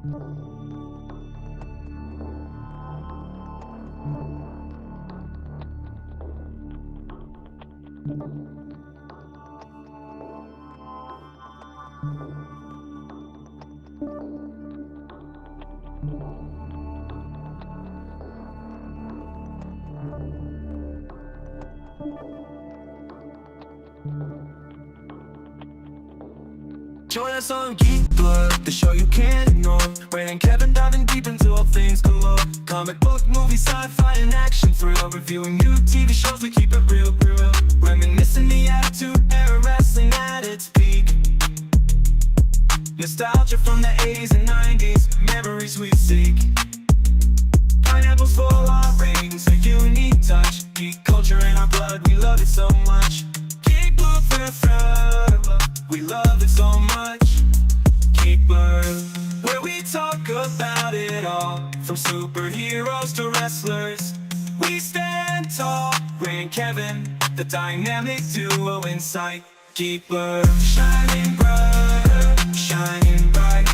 Join us on Geek Blood, the show you can't ignore. Wayne and Kevin diving deep into all things galore. Comic book, movie, sci-fi, and action thrill. Reviewing new TV shows, we keep it real, real. Reminiscing the attitude era, wrestling at its peak. Nostalgia from the 80s and 90s, memories we seek. Pineapples for our rings, a unique touch. Geek culture in our blood, we love it so much. Geek Blood forever, we love it so much. Geek Blood, where we talk about it all, from superheroes to wrestlers. We stand tall, Ray and Kevin, the dynamic duo in sight. Geek Blood, shining brighter, shining bright.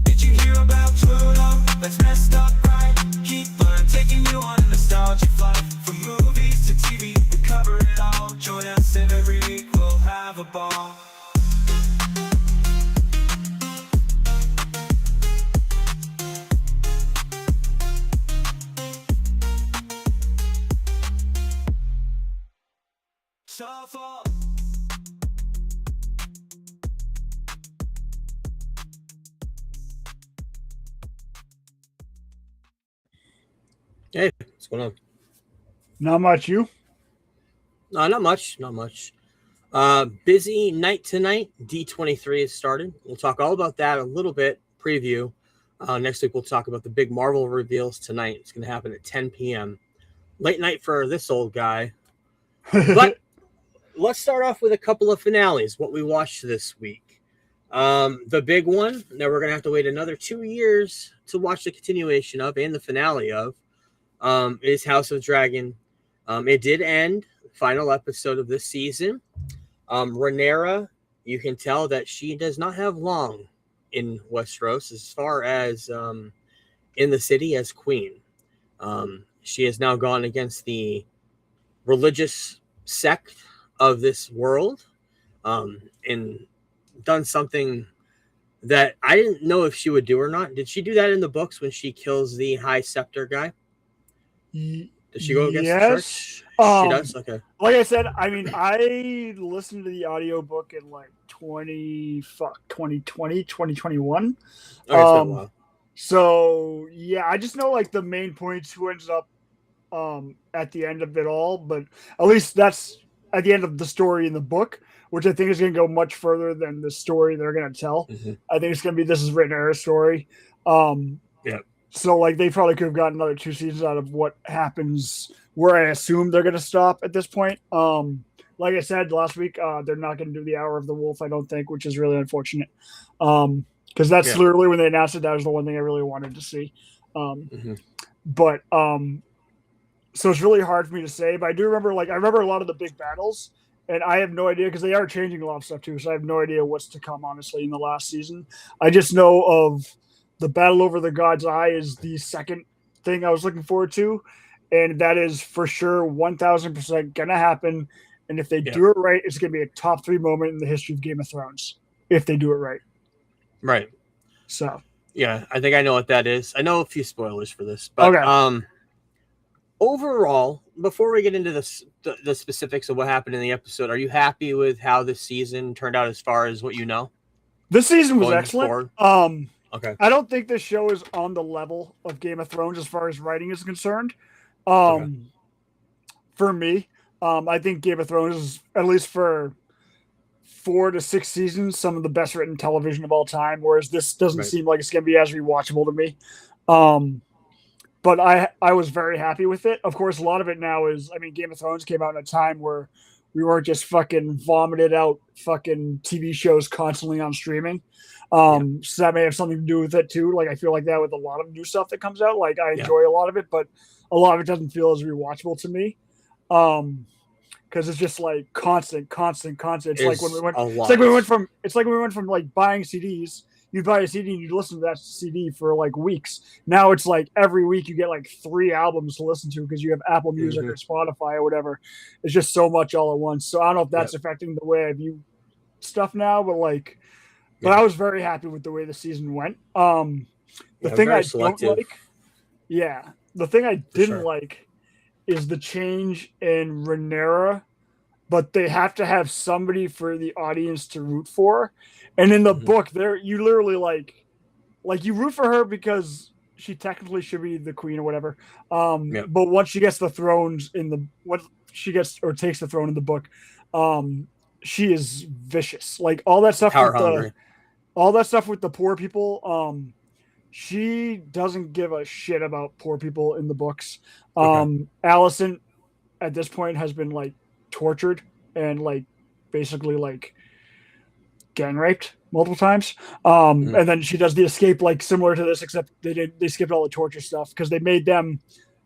Did you hear about Pluto? That's messed up, right? Geek Blood, taking you on a nostalgia flight. From movies to TV, we cover it all. Join us every week, we'll have a ball. Shuffle. Hey, what's going on? Not much, you? No, not much. Busy night tonight. D23 has started. We'll talk all about that a little bit. Preview. Next week we'll talk about the big Marvel reveals tonight. It's going to happen at 10 p.m. Late night for this old guy. But let's start off with a couple of finales. What we watched this week. The big one that we're going to have to wait another 2 years to watch the continuation of and the finale of is House of Dragon. It did end, final episode of this season. Rhaenyra, you can tell that she does not have long in Westeros as far as in the city as queen. She has now gone against the religious sect of this world and done something that I didn't know if she would do or not. Did she do that in the books when she kills the High Scepter guy? Does she go against the church? She does? Okay. Like I said, I mean, I listened to the audiobook in like 2020, 2021. Okay, so, yeah, I just know like the main points who ends up at the end of it all, but at least that's at the end of the story in the book, which I think is going to go much further than the story they're going to tell. Mm-hmm. I think it's going to be This Is Rhaenyra's story. Yeah. So, like, they probably could have gotten another 2 seasons out of what happens where I assume they're going to stop at this point. Like I said last week, they're not going to do the Hour of the Wolf, I don't think, which is really unfortunate. Because that's literally when they announced it, that was the one thing I really wanted to see. But so it's really hard for me to say. But I do remember, I remember a lot of the big battles, and I have no idea because they are changing a lot of stuff too. So I have no idea what's to come, honestly, in the last season. I just know of the battle over the God's Eye is the second thing I was looking forward to, and that is for sure 1,000% gonna happen. And if they do it right, it's gonna be a top 3 moment in the history of Game of Thrones if they do it right. Right. So yeah, I think I know what that is. I know a few spoilers for this, but overall, before we get into the specifics of what happened in the episode, are you happy with how this season turned out as far as what you know? This season was excellent. Okay. I don't think this show is on the level of Game of Thrones as far as writing is concerned. For me, I think Game of Thrones is, at least for 4 to 6 seasons, some of the best written television of all time, whereas this doesn't seem like it's going to be as rewatchable to me. But I was very happy with it. Of course, a lot of it now is, I mean, Game of Thrones came out in a time where we weren't just fucking vomited out fucking TV shows constantly on streaming. So that may have something to do with it too. Like, I feel like that with a lot of new stuff that comes out. Like, I enjoy a lot of it, but a lot of it doesn't feel as rewatchable to me. because it's just like constant. It's like when we went. a lot. It's like when we went from. It's like when we went from like buying CDs. You buy a CD and you listen to that CD for like weeks. Now it's like every week you get like 3 albums to listen to because you have Apple Music or Spotify or whatever. It's just so much all at once. So I don't know if that's affecting the way I view stuff now, but like, but I was very happy with the way the season went. The thing I don't like, the thing I didn't like is the change in Rhaenyra, but they have to have somebody for the audience to root for. And in the book, there you literally like you root for her because she technically should be the queen or whatever. But once she gets the thrones takes the throne in the book, she is vicious. Like all that stuff all that stuff with the poor people. She doesn't give a shit about poor people in the books. Allison at this point has been like tortured and like basically like gang raped multiple times. And then she does the escape like similar to this, except they skipped all the torture stuff because they made them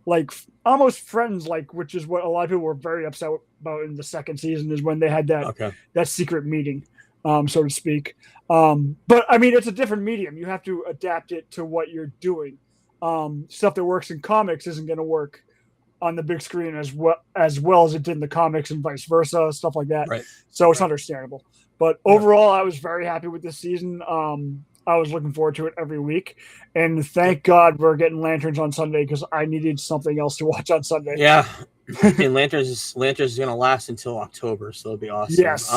like almost friends, like, which is what a lot of people were very upset about in the second season, is when they had that secret meeting, so to speak. But I mean, it's a different medium. You have to adapt it to what you're doing. Stuff that works in comics isn't going to work on the big screen as well as it did in the comics, and vice versa, stuff like that. So it's understandable. But overall, I was very happy with this season. I was looking forward to it every week, and thank God we're getting Lanterns on Sunday because I needed something else to watch on Sunday. Yeah, and Lanterns is going to last until October, so it'll be awesome. Yes.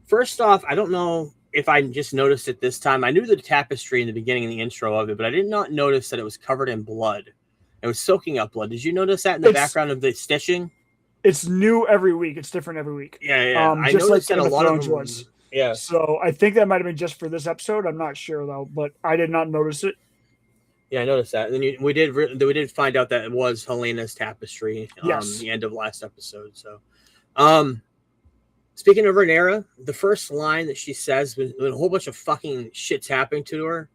First off, I don't know if I just noticed it this time. I knew the tapestry in the beginning and the intro of it, but I did not notice that it was covered in blood. It was soaking up blood. Did you notice that in the background of the stitching? It's new every week. It's different every week. Yeah. I just noticed like that a lot of them was. Yeah. So I think that might have been just for this episode. I'm not sure though, but I did not notice it. Yeah, I noticed that. And then we did find out that it was Helena's tapestry. The end of last episode. So, speaking of Rhaenyra, the first line that she says when a whole bunch of fucking shit's happening to her,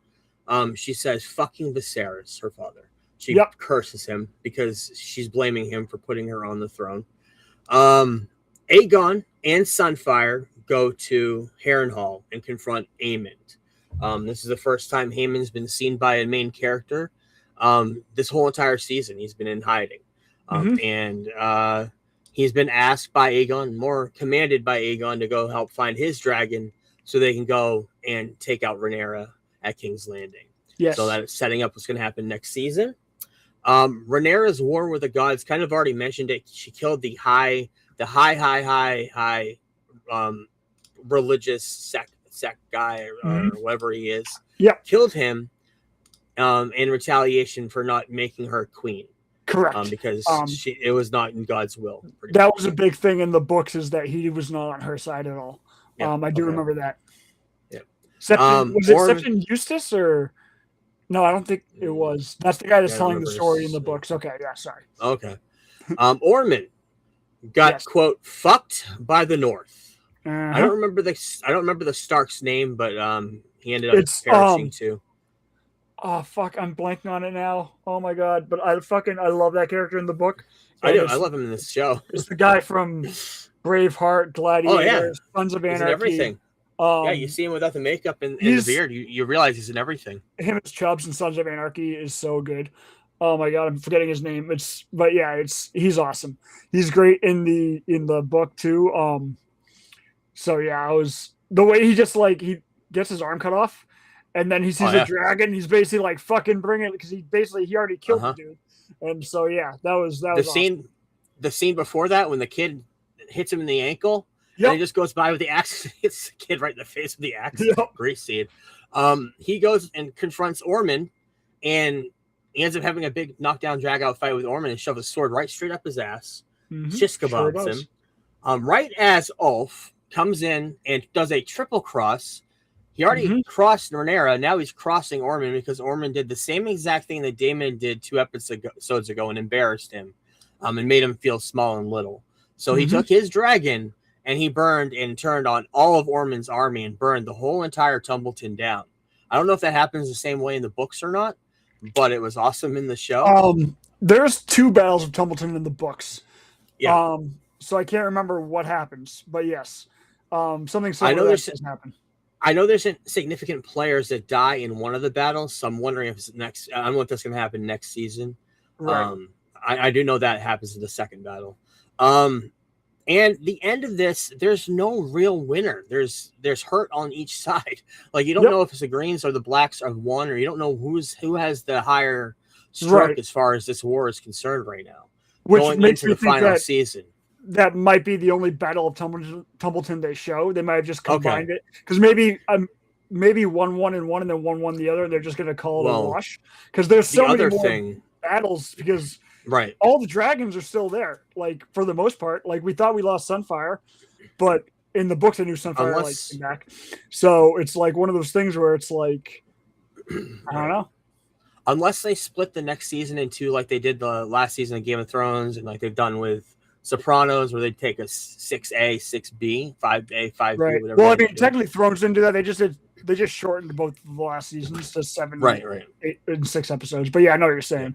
she says "fucking Viserys," her father. She curses him because she's blaming him for putting her on the throne. Aegon and Sunfire go to Harrenhal and confront Aemond. This is the first time Haemon's been seen by a main character. This whole entire season, he's been in hiding. And he's been asked by Aegon, more commanded by Aegon, to go help find his dragon so they can go and take out Rhaenyra at King's Landing. Yes. So that is setting up what's going to happen next season. Rhaenyra's war with the gods, kind of already mentioned it. She killed the high religious sect guy or whatever he is. Killed him in retaliation for not making her queen. Correct. Because it was not in God's will. That was a big thing in the books, is that he was not on her side at all. I do remember that. Was it Septon Eustace or... No, I don't think it was. That's the guy that's telling the story in the books. Okay, yeah, sorry. Okay. Ormond got quote fucked by the North. I don't remember the Stark's name, but he ended up perishing too. Oh fuck, I'm blanking on it now. Oh my god, but I love that character in the book. I do. I love him in this show. It's the guy from Braveheart, Gladiator, Sons of Anarchy. Everything. You see him without the makeup and the beard. You realize he's in everything. Him as Chubbs in Sons of Anarchy is so good. Oh my god, I'm forgetting his name. He's awesome. He's great in the book too. So yeah, the way he just like he gets his arm cut off, and then he sees a dragon. He's basically like fucking bring it, because he already killed the dude. And so yeah, that was scene. The scene before that when the kid hits him in the ankle. And he just goes by with the axe, hits the kid right in the face with the axe. Great scene. He goes and confronts Ormond, and he ends up having a big knockdown, drag-out fight with Ormond and shoves a sword right straight up his ass. Just kebabs him. Right as Ulf comes in and does a triple cross. He already crossed Rhaenyra. Now he's crossing Ormond because Ormond did the same exact thing that Daemon did 2 episodes ago and embarrassed him and made him feel small and little. So he took his dragon and he burned and turned on all of Ormond's army and burned the whole entire Tumbleton down. I don't know if that happens the same way in the books or not, but it was awesome in the show. There's 2 battles of Tumbleton in the books. so I can't remember what happens, but yes, something I know similar there's does happen. I know there's significant players that die in one of the battles, so I'm wondering if it's next. I don't know if that's going to happen next season. Right. I do know that happens in the second battle. And the end of this, there's no real winner. There's hurt on each side. Like you don't Yep. know if it's the greens or the blacks have won, or you don't know who has the higher stroke Right. as far as this war is concerned right now. Which Going makes into me the think final that season. that might be the only Battle of Tumbleton they show. They might have just combined Okay. it because maybe 1-1 and one, and then 1-1 the other. And they're just going to call it a Well, wash because there's so the many other more thing, battles because right? all the dragons are still there. Like for the most part, like we thought we lost Sunfire, but in the books I knew Sunfire came back. So it's like one of those things where it's like I don't know. Unless they split the next season into like they did the last season of Game of Thrones, and like they've done with Sopranos, where they take a 6A, 6B, 5A, 5B, Right. whatever. Well, I mean, technically, Thrones didn't do that. They just shortened both of the last seasons to 7, right, 8, and 6 episodes. But yeah, I know what you're saying.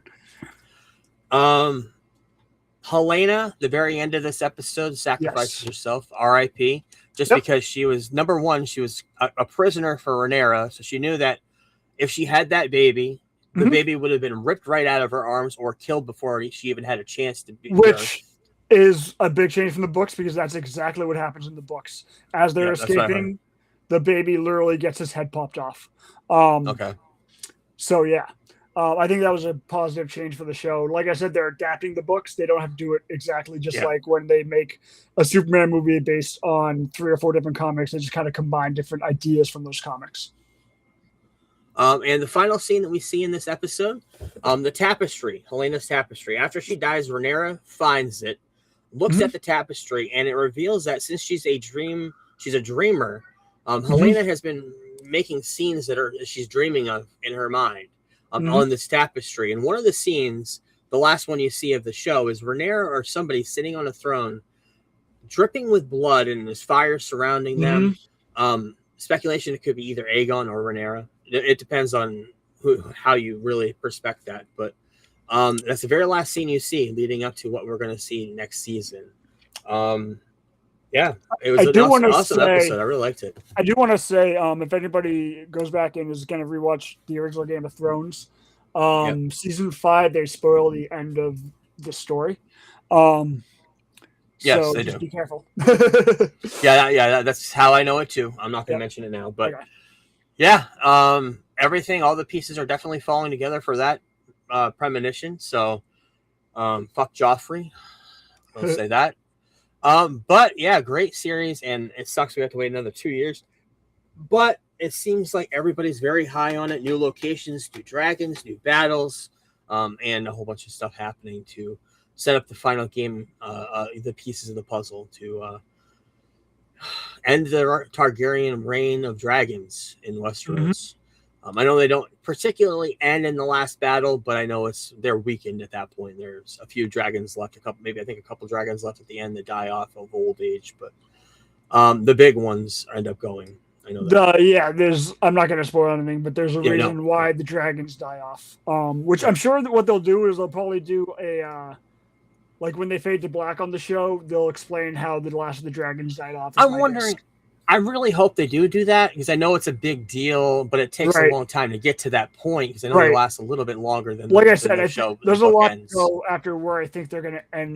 Helena, the very end of this episode, sacrifices herself, R.I.P. Just because she was number one, she was a prisoner for Rhaenyra, so she knew that if she had that baby, the baby would have been ripped right out of her arms or killed before she even had a chance to be. Which is a big change from the books because that's exactly what happens in the books. As they're escaping, the baby literally gets his head popped off. Okay. So yeah, I think that was a positive change for the show. Like I said, they're adapting the books. They don't have to do it exactly just like when they make a Superman movie based on 3 or 4 different comics. They just kind of combine different ideas from those comics. And the final scene that we see in this episode, the tapestry, Helena's tapestry. After she dies, Rhaenyra finds it, looks at the tapestry, and it reveals that since she's a dreamer. Helena has been making scenes that she's dreaming of in her mind on this tapestry. And one of the scenes, the last one you see of the show, is Rhaenyra or somebody sitting on a throne, dripping with blood, and there's fire surrounding them. Speculation it could be either Aegon or Rhaenyra. It depends on how you really perspect that. But that's the very last scene you see leading up to what we're going to see next season. Yeah, it was an awesome episode. I really liked it. I do want to say, if anybody goes back and is going to rewatch the original Game of Thrones, season 5, they spoil the end of the story. Yes, so they just do. Be careful. yeah, that's how I know it too. I'm not going to mention it now, but everything, all the pieces are definitely falling together for that premonition. So, fuck Joffrey. I'll say that. But yeah, great series, and it sucks we have to wait another 2 years. But it seems like everybody's very high on it. New locations, new dragons, new battles, and a whole bunch of stuff happening to set up the final game, the pieces of the puzzle to end the Targaryen reign of dragons in Westeros. I know they don't particularly end in the last battle, but I know they're weakened at that point. There's a few dragons left, a couple dragons left at the end that die off of old age, but the big ones end up going. I know that. I'm not going to spoil anything, but there's a reason why the dragons die off. Which I'm sure that what they'll do is they'll probably do a like when they fade to black on the show, they'll explain how the last of the dragons died off. I'm wondering. I really hope they do that because I know it's a big deal, but it takes a long time to get to that point because I know they last a little bit longer than like I said. Show. There's a lot to go after where I think they're going to end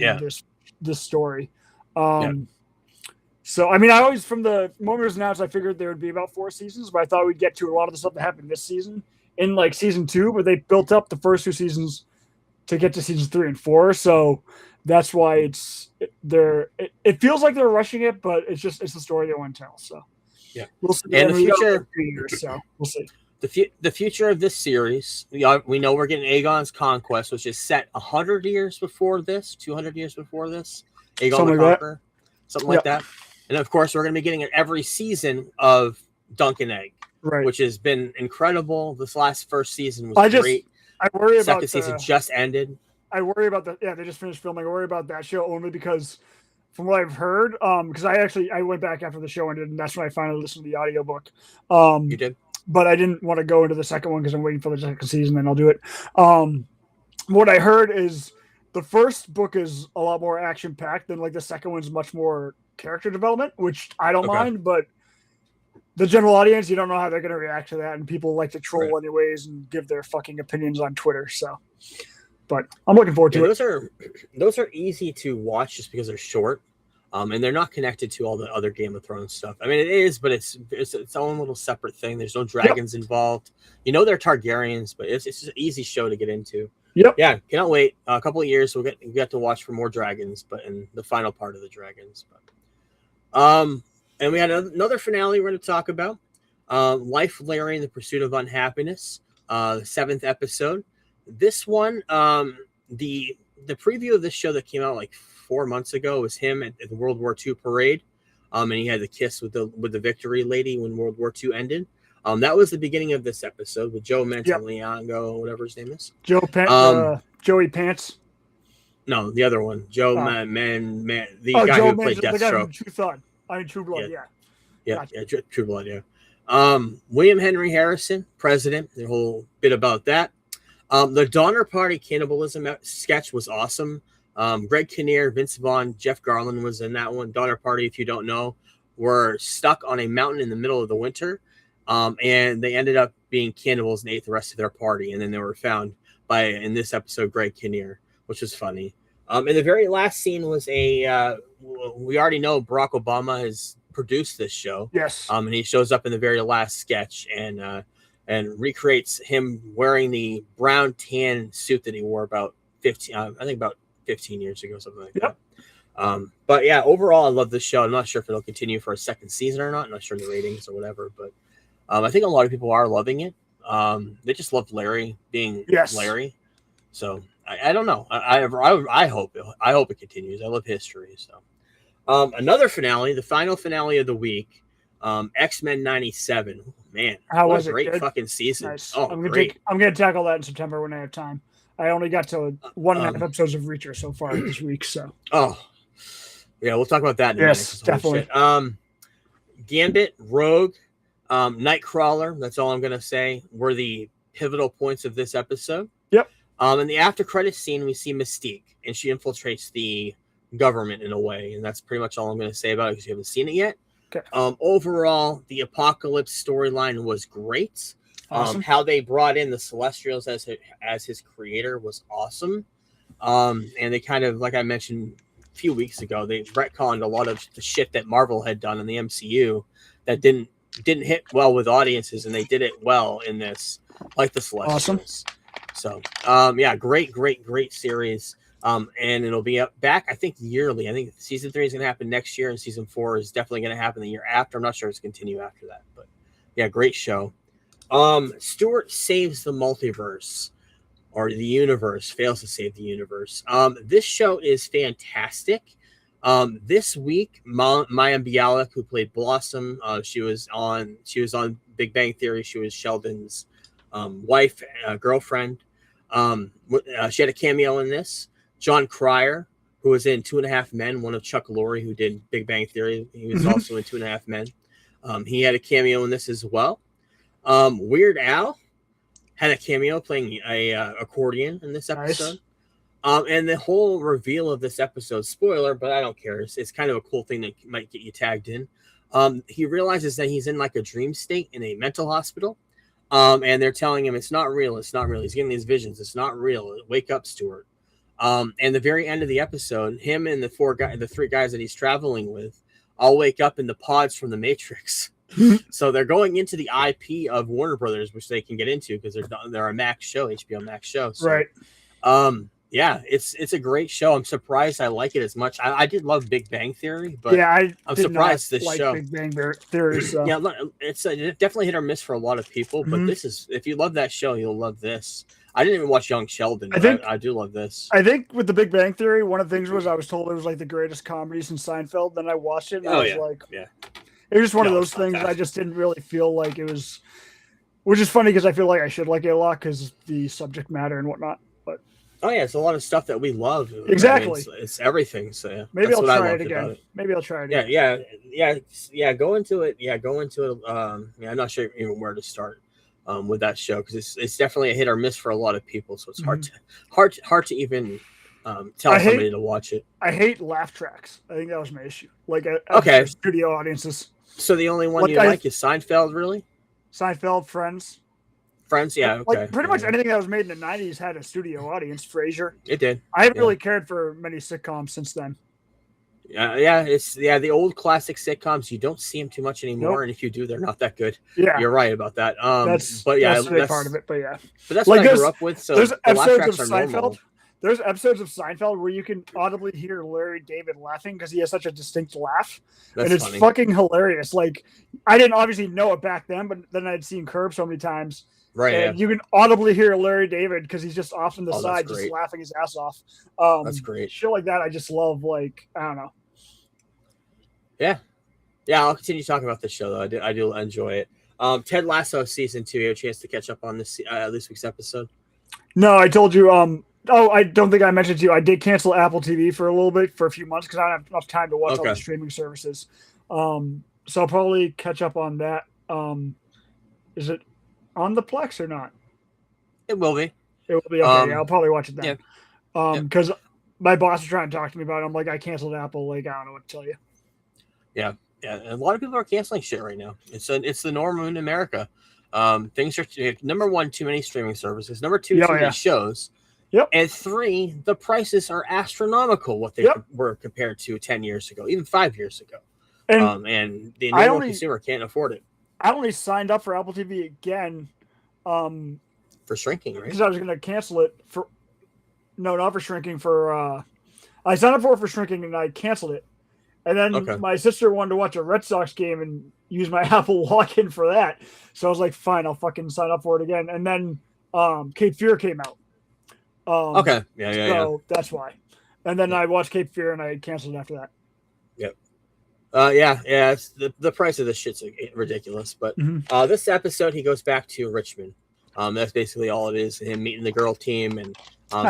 this story. So I mean, I always from the moment it was announced, I figured there would be about 4 seasons, but I thought we'd get to a lot of the stuff that happened this season in like season 2, but they built up the first 2 seasons to get to seasons 3 and 4. So that's why it feels like they're rushing it, but it's the story they want to tell. So we'll see. And the future, so we'll see. The future of this series, we know we're getting Aegon's Conquest, which is set 100 years before this, 200 years before this. Aegon the Conqueror, something like that. And of course, we're going to be getting every season of Dunk and Egg, which has been incredible. This first season was great. I worry about second season just ended. I worry about that. Yeah, they just finished filming. I worry about that show only because, from what I've heard, because I went back after the show ended, and that's when I finally listened to the audiobook. You did, but I didn't want to go into the second one because I'm waiting for the second season, and I'll do it. What I heard is the first book is a lot more action packed than like the second one's much more character development, which I don't mind, but the general audience, you don't know how they're going to react to that, and people like to troll anyways and give their fucking opinions on Twitter. So, but I'm looking forward to it. Those are easy to watch just because they're short, and they're not connected to all the other Game of Thrones stuff. I mean, it is, but it's its own little separate thing. There's no dragons involved. You know, they're Targaryens, but it's just an easy show to get into. Yep. Yeah, cannot wait. A couple of years we'll get to watch for more dragons, but in the final part of the dragons. But and we had another finale we're going to talk about. Life, Larry, and the Pursuit of Unhappiness, the 7th episode. This one, the preview of this show that came out like 4 months ago was him at the World War II parade. And he had the kiss with the Victory Lady when World War II ended. That was the beginning of this episode with Joe Manganiello, whatever his name is. Joey Pants. No, the other one. Joe guy Joe who played Deathstroke. True Blood, yeah. True Blood, yeah. William Henry Harrison, president, the whole bit about that. The Donner Party cannibalism sketch was awesome. Greg Kinnear, Vince Vaughn, Jeff Garlin was in that one. Donner Party, if you don't know, were stuck on a mountain in the middle of the winter, and they ended up being cannibals and ate the rest of their party. And then they were found by, in this episode, Greg Kinnear, which was funny. And the very last scene was we already know Barack Obama has produced this show. Yes. And he shows up in the very last sketch and recreates him wearing the brown tan suit that he wore about 15 years ago, something like that. But yeah, overall, I love this show. I'm not sure if it'll continue for a second season or not. I'm not sure the ratings or whatever, but I think a lot of people are loving it. They just love Larry being Larry. So I don't know. I hope it continues. I love history. So another finale, the final finale of the week, X-Men 97. Man, what a great good fucking season. Nice. Oh, I'm gonna tackle that in September when I have time. I only got to 1.5 episodes of Reacher so far this week. So yeah, we'll talk about that in a minute. Definitely. Gambit, Rogue, Nightcrawler, that's all I'm gonna say, were the pivotal points of this episode. Yep. In the after credits scene, we see Mystique, and she infiltrates the government in a way, and that's pretty much all I'm going to say about it because you haven't seen it yet. Okay. Overall, the Apocalypse storyline was great. Awesome. How they brought in the Celestials as his creator was awesome. And they kind of, like I mentioned a few weeks ago, they retconned a lot of the shit that Marvel had done in the MCU that didn't hit well with audiences, and they did it well in this, like the Celestials. Awesome. So, yeah, great series. And it'll be back, I think, yearly. I think season 3 is going to happen next year, and season 4 is definitely going to happen the year after. I'm not sure it's going to continue after that, but yeah, great show. Stuart saves the multiverse, or the universe, fails to save the universe. This show is fantastic. This week, Maya Bialik, who played Blossom, she was on Big Bang Theory. She was Sheldon's wife, girlfriend. She had a cameo in this. John Cryer, who was in 2.5 Men, one of Chuck Lorre, who did Big Bang Theory. He was also in 2.5 Men. He had a cameo in this as well. Weird Al had a cameo playing a accordion in this episode. Nice. And the whole reveal of this episode, spoiler, but I don't care. It's kind of a cool thing that might get you tagged in. He realizes that he's in like a dream state in a mental hospital. And they're telling him it's not real. It's not real. He's getting these visions. It's not real. Wake up, Stuart. And the very end of the episode, him and the 3 guys that he's traveling with, all wake up in the pods from the Matrix. So they're going into the IP of Warner Brothers, which they can get into because they're a Max show, HBO Max show. So, right. Yeah, it's a great show. I'm surprised I like it as much. I did love Big Bang Theory, but yeah, I'm surprised this show. Big Bang Theory. So. Yeah, it's definitely hit or miss for a lot of people, but this is, if you love that show, you'll love this. I didn't even watch Young Sheldon, but I do love this. I think with the Big Bang Theory, one of the things was I was told it was like the greatest comedy since Seinfeld. Then I watched it and I was like, it was just one of those things. I just didn't really feel like it was, which is funny because I feel like I should like it a lot because the subject matter and whatnot. But oh yeah, it's a lot of stuff that we love. Exactly, I mean, it's everything. So yeah, maybe I'll try it again. Maybe I'll try it again. Yeah. Go into it. Yeah, go into it. I'm not sure even where to start. With that show because it's definitely a hit or miss for a lot of people, so it's hard to even tell somebody to watch it. I hate laugh tracks. I think that was my issue. Like, Okay. studio audiences. So the only one you like is Seinfeld, really? Seinfeld, Friends. Friends, yeah, okay. Like pretty much anything that was made in the 90s had a studio audience. Frasier. It did. I haven't really cared for many sitcoms since then. It's the old classic sitcoms. You don't see them too much anymore, and if you do, they're not that good. Yeah, you're right about that. That's part of it. But that's what I grew up with. So there's the episodes of Seinfeld. Normal. There's episodes of Seinfeld where you can audibly hear Larry David laughing because he has such a distinct laugh, and it's fucking hilarious. Like, I didn't obviously know it back then, but then I'd seen Curb so many times. Right, and you can audibly hear Larry David because he's just off on the side, just laughing his ass off. That's great. Shit like that, I just love. Like, I don't know. Yeah. I'll continue talking about this show though. I do enjoy it. Ted Lasso season 2. You have a chance to catch up on this week's episode? No, I told you. I don't think I mentioned to you. I did cancel Apple TV for a few months because I don't have enough time to watch all the streaming services. So I'll probably catch up on that. Is it on the Plex or not? It will be. It will be okay. I'll probably watch it then. Yeah. Because my boss is trying to talk to me about it. I'm like, I canceled Apple. Like, I don't know what to tell you. Yeah. A lot of people are canceling shit right now. It's the norm in America. Things are number one, too many streaming services. Number two, too many shows. Yep. And 3, the prices are astronomical. What they were compared to 10 years ago, even 5 years ago. And the normal consumer can't afford it. I only signed up for Apple TV again. For shrinking, right? Because I was going to cancel it for. No, not for shrinking. I signed up for shrinking and I canceled it. And then my sister wanted to watch a Red Sox game and use my Apple login for that. So I was like, fine, I'll fucking sign up for it again. And then Cape Fear came out. So that's why. And then I watched Cape Fear and I canceled after that. Yep. It's the price of this shit's ridiculous. But this episode, he goes back to Richmond. That's basically all it is. Him meeting the girl team and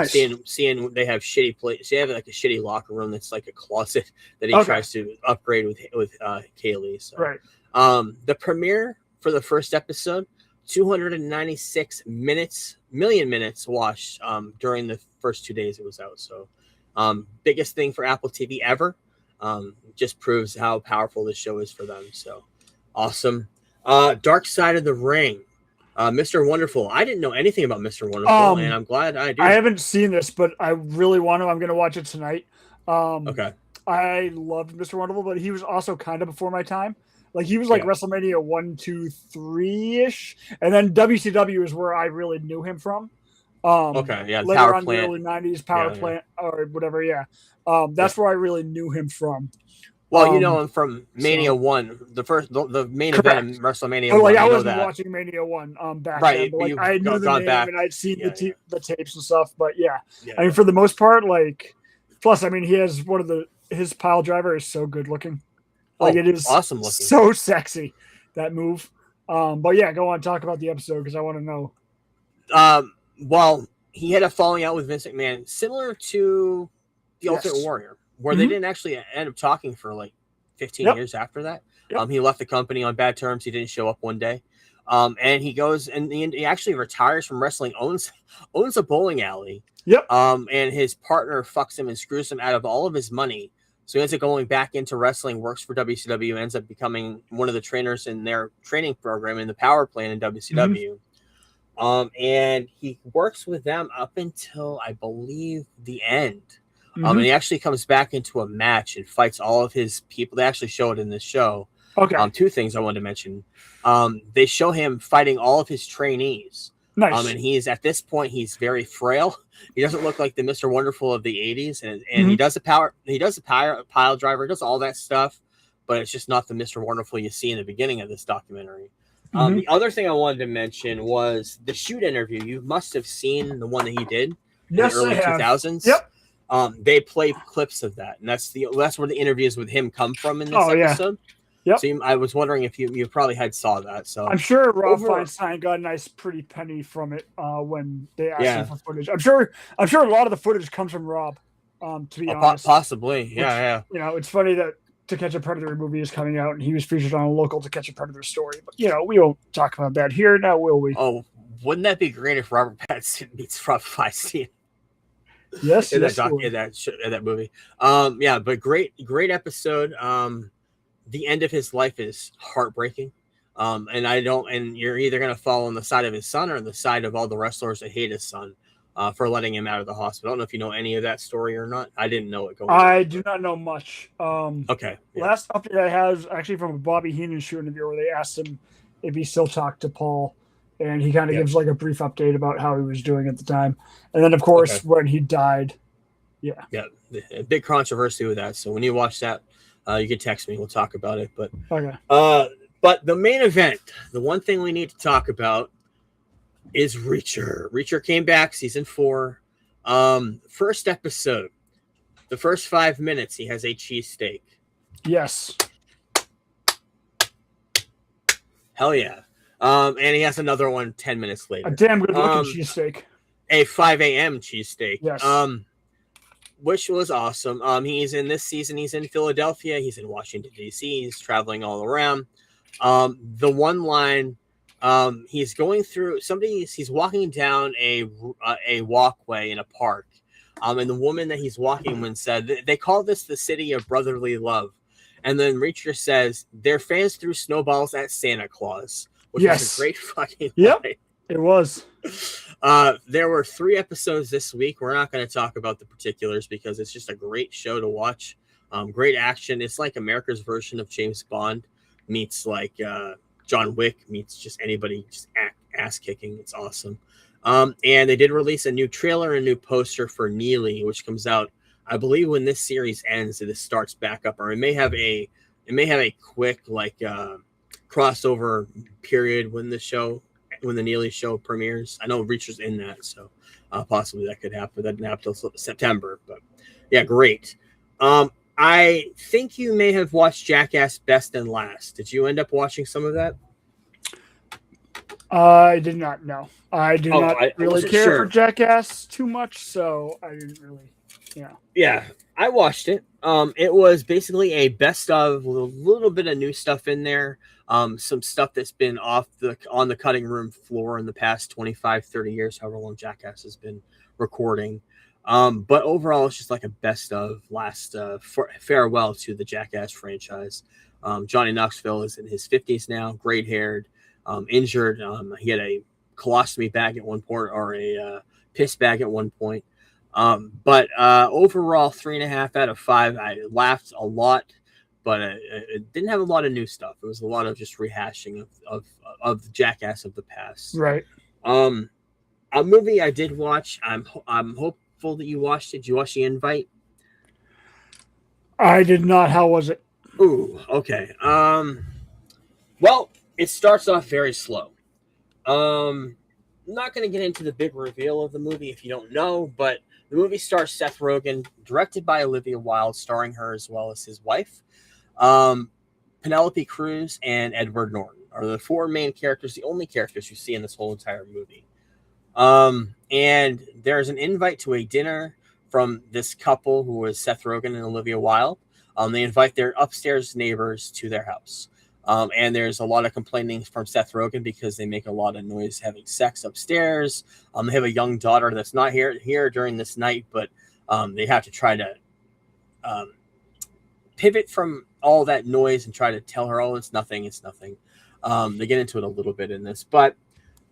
seeing they have shitty places. They have like a shitty locker room that's like a closet that he tries to upgrade with Kaylee. So. Right. The premiere for the first episode, 296 million minutes watched during the first 2 days it was out. So biggest thing for Apple TV ever. Just proves how powerful this show is for them. So awesome. Dark Side of the Ring. Mr. Wonderful. I didn't know anything about Mr. Wonderful, and I'm glad I do. I haven't seen this, but I really want to. I'm going to watch it tonight. Okay. I loved Mr. Wonderful, but he was also kind of before my time. Like, he was like WrestleMania 1, 2, 3-ish. And then WCW is where I really knew him from. The later Power on Plant. In the early 90s, Power Plant or whatever, that's where I really knew him from. Well, you know him from Mania 1, the main event in WrestleMania 1. Like, I wasn't watching Mania 1 back then. But, like, I knew the name back. and I'd seen the tapes and stuff. But, I mean, for the most part, like, plus, I mean, he has his pile driver is so good looking. Like, it is awesome looking. So sexy, that move. But, go on, talk about the episode because I want to know. Well, he had a falling out with Vince McMahon, similar to The Ultimate Warrior, where they didn't actually end up talking for like 15 years after that. He left the company on bad terms. He didn't show up one day. And he goes and he actually retires from wrestling, owns a bowling alley. And his partner fucks him and screws him out of all of his money. So he ends up going back into wrestling, works for WCW, ends up becoming one of the trainers in their training program in the Power Plant in WCW. And he works with them up until, I believe, the end. And he actually comes back into a match and fights all of his people. They actually show it in this show. Two things I wanted to mention. They show him fighting all of his trainees. Nice. And he's at this point, he's very frail. He doesn't look like the Mr. Wonderful of the 80s. And he does a pile driver, does all that stuff, but it's just not the Mr. Wonderful you see in the beginning of this documentary. The other thing I wanted to mention was the shoot interview. You must have seen the one that he did in the early 2000s. They play clips of that, and that's where the interviews with him come from in this episode. So I was wondering if you probably saw that. So I'm sure Rob Feinstein got a nice pretty penny from it when they asked him for footage. I'm sure a lot of the footage comes from Rob. To be honest, possibly, You know, it's funny that To Catch a Predator movie is coming out, and he was featured on a local To Catch a Predator story. But we won't talk about that here now, will we? Oh, wouldn't that be great if Robert Pattinson meets Rob Feinstein? Yes, in yes, that movie. Yeah, but great episode. The end of his life is heartbreaking. And you're either going to fall on the side of his son or the side of all the wrestlers that hate his son for letting him out of the hospital. I don't know if you know any of that story or not. I didn't know it going on. I do not know much. Okay. Yeah. Last update I have is actually from a Bobby Heenan show interview where they asked him if he still talked to Paul, and he kind of gives like a brief update about how he was doing at the time. And then, of course, when he died, yeah, a big controversy with that. So when you watch that, you can text me. We'll talk about it. But okay. But the main event, the one thing we need to talk about is Reacher. Reacher came back, season 4. First episode, the first 5 minutes, he has a cheesesteak. Yes. Hell yeah. And he has another one 10 minutes later. A damn good looking cheesesteak. A 5 a.m. cheesesteak. Yes. Which was awesome. He's in this season, he's in Philadelphia, he's in Washington, D.C., he's traveling all around. The one line, he's going through he's walking down a walkway in a park. And the woman that he's walking with said, they call this the city of brotherly love. And then Reacher says, their fans threw snowballs at Santa Claus, which is a great fucking line. It was. There were 3 episodes this week. We're not going to talk about the particulars because it's just a great show to watch. Great action. It's like America's version of James Bond meets like John Wick meets just anybody just ass kicking. It's awesome. And they did release a new trailer and a new poster for Neely, which comes out, I believe, when this series ends. It starts back up, or it may have a quick like crossover period when the Neely show premieres. I know Reacher's in that, so possibly that could happen. That didn't happen until September, but yeah, great. I think you may have watched Jackass Best and Last. Did you end up watching some of that? I did not know. I do not really care for Jackass too much, so I didn't really. Yeah. Yeah, I watched it. It was basically a best of, with a little bit of new stuff in there. Some stuff that's been on the cutting room floor in the past 25, 30 years, however long Jackass has been recording. But overall, it's just like a best of last farewell to the Jackass franchise. Johnny Knoxville is in his 50s now, gray haired, injured. He had a colostomy bag at one point, or a piss bag at one point. But overall, 3.5 out of 5. I laughed a lot, but it didn't have a lot of new stuff. It was a lot of just rehashing of the Jackass of the past. Right. A movie I did watch. I'm hopeful that you watched it. Did you watch The Invite? I did not. How was it? Ooh, okay. Well, it starts off very slow. I'm not going to get into the big reveal of the movie if you don't know, but the movie stars Seth Rogen, directed by Olivia Wilde, starring her as well as his wife. Penelope Cruz and Edward Norton are the 4 main characters, the only characters you see in this whole entire movie. And there's an invite to a dinner from this couple who is Seth Rogen and Olivia Wilde. They invite their upstairs neighbors to their house. And there's a lot of complaining from Seth Rogen because they make a lot of noise having sex upstairs. They have a young daughter that's not here during this night, but they have to try to pivot from all that noise and try to tell her, oh, it's nothing. They get into it a little bit in this, but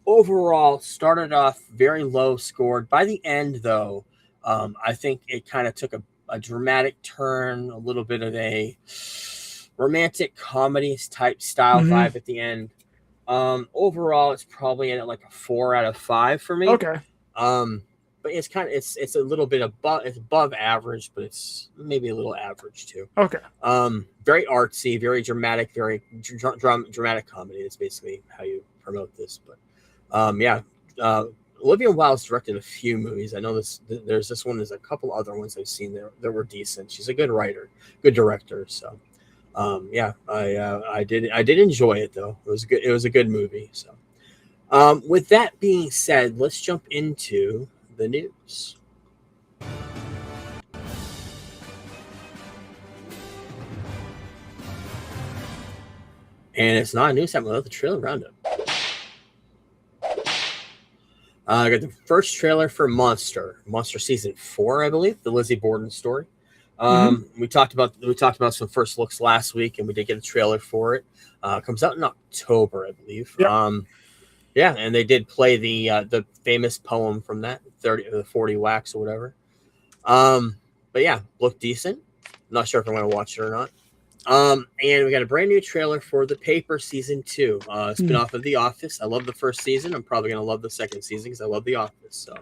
overall, started off very low scored. By the end, though, I think it kind of took a dramatic turn, a little bit of a romantic comedy type style vibe at the end. Overall, it's probably at like a 4 out of 5 for me. Okay. But it's a little bit above average, but it's maybe a little average too. Okay. Very artsy, very dramatic, very dramatic comedy. It's basically how you promote this. But Olivia Wilde's directed a few movies. I know there's this one. There's a couple other ones I've seen that were decent. She's a good writer, good director. So. I did enjoy it though. It was a good movie. So, with that being said, let's jump into the news. And it's not a news segment without the trailer roundup. I got the first trailer for Monster season 4, I believe, the Lizzie Borden story. We talked about some first looks last week, and we did get a trailer for it. Comes out in October, I believe. Yep. Yeah, and they did play the famous poem from that 40 wax or whatever. But yeah, looked decent. Not sure if I'm going to watch it or not. And we got a brand new trailer for The Paper season 2, spinoff of The Office. I love the first season. I'm probably going to love the second season because I love The Office. So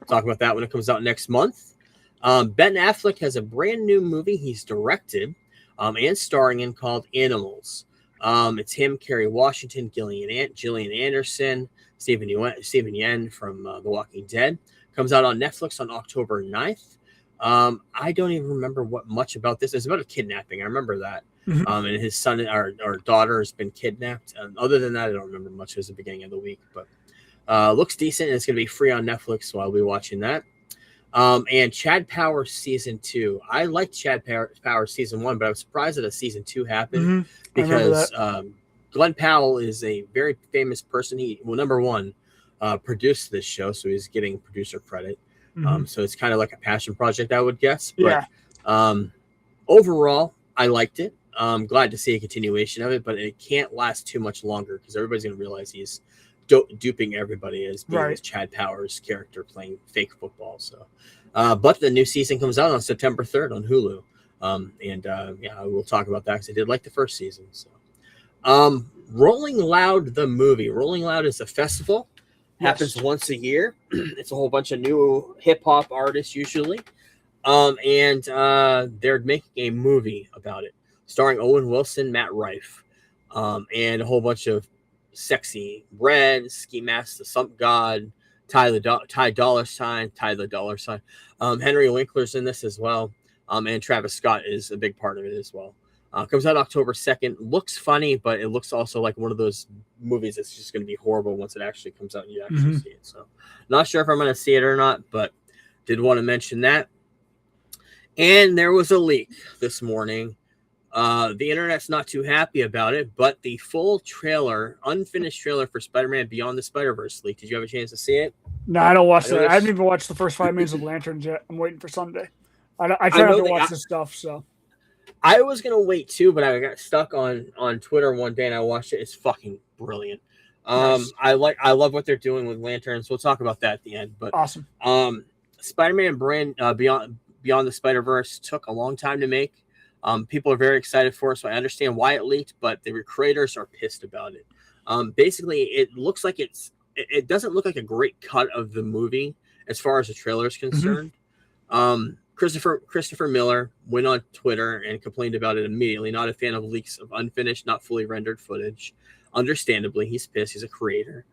talk about that when it comes out next month. Ben Affleck has a brand new movie he's directed and starring in called Animals. It's him, Kerry Washington, Gillian Anderson, Stephen Yen from The Walking Dead. Comes out on Netflix on October 9th. I don't even remember much about this. It's about a kidnapping. I remember that. And his son or daughter has been kidnapped. Other than that, I don't remember much. It was the beginning of the week, but looks decent. And it's going to be free on Netflix, so I'll be watching that. And Chad Powers season 2. I liked Chad Powers season 1, but I was surprised that a season 2 happened because Glenn Powell is a very famous person. Number one, produced this show, so he's getting producer credit. So it's kind of like a passion project, I would guess. But overall, I liked it. I'm glad to see a continuation of it, but it can't last too much longer because everybody's going to realize he's duping everybody as being this Chad Powers character playing fake football. So, but the new season comes out on September 3rd on Hulu. I will talk about that because I did like the first season. So, Rolling Loud, the movie. Rolling Loud is a festival. Happens once a year. It's a whole bunch of new hip hop artists usually. They're making a movie about it, starring Owen Wilson, Matt Rife, and a whole bunch of Sexy Red, Ski Mask, the Sump God, Ty the Dollar Sign. Henry Winkler's in this as well. And Travis Scott is a big part of it as well. Comes out October 2nd. Looks funny, but it looks also like one of those movies that's just going to be horrible once it actually comes out and you actually see it. So, not sure if I'm going to see it or not, but did want to mention that. And there was a leak this morning. The internet's not too happy about it, but the full trailer, unfinished trailer for Spider-Man Beyond the Spider-Verse leak. Did you have a chance to see it? No, I don't watch that. I haven't even watched the first 5 minutes of Lanterns yet. I'm waiting for Sunday. I try not to watch this stuff, so. I was going to wait too, but I got stuck on Twitter one day and I watched it. It's fucking brilliant. Nice. I love what they're doing with Lanterns. We'll talk about that at the end. But awesome. Spider-Man brand Beyond the Spider-Verse took a long time to make. People are very excited for it, so I understand why it leaked, but the creators are pissed about it. Basically, it looks like it doesn't look like a great cut of the movie as far as the trailer is concerned. Christopher Miller went on Twitter and complained about it immediately. Not a fan of leaks of unfinished, not fully rendered footage. Understandably, he's pissed. He's a creator.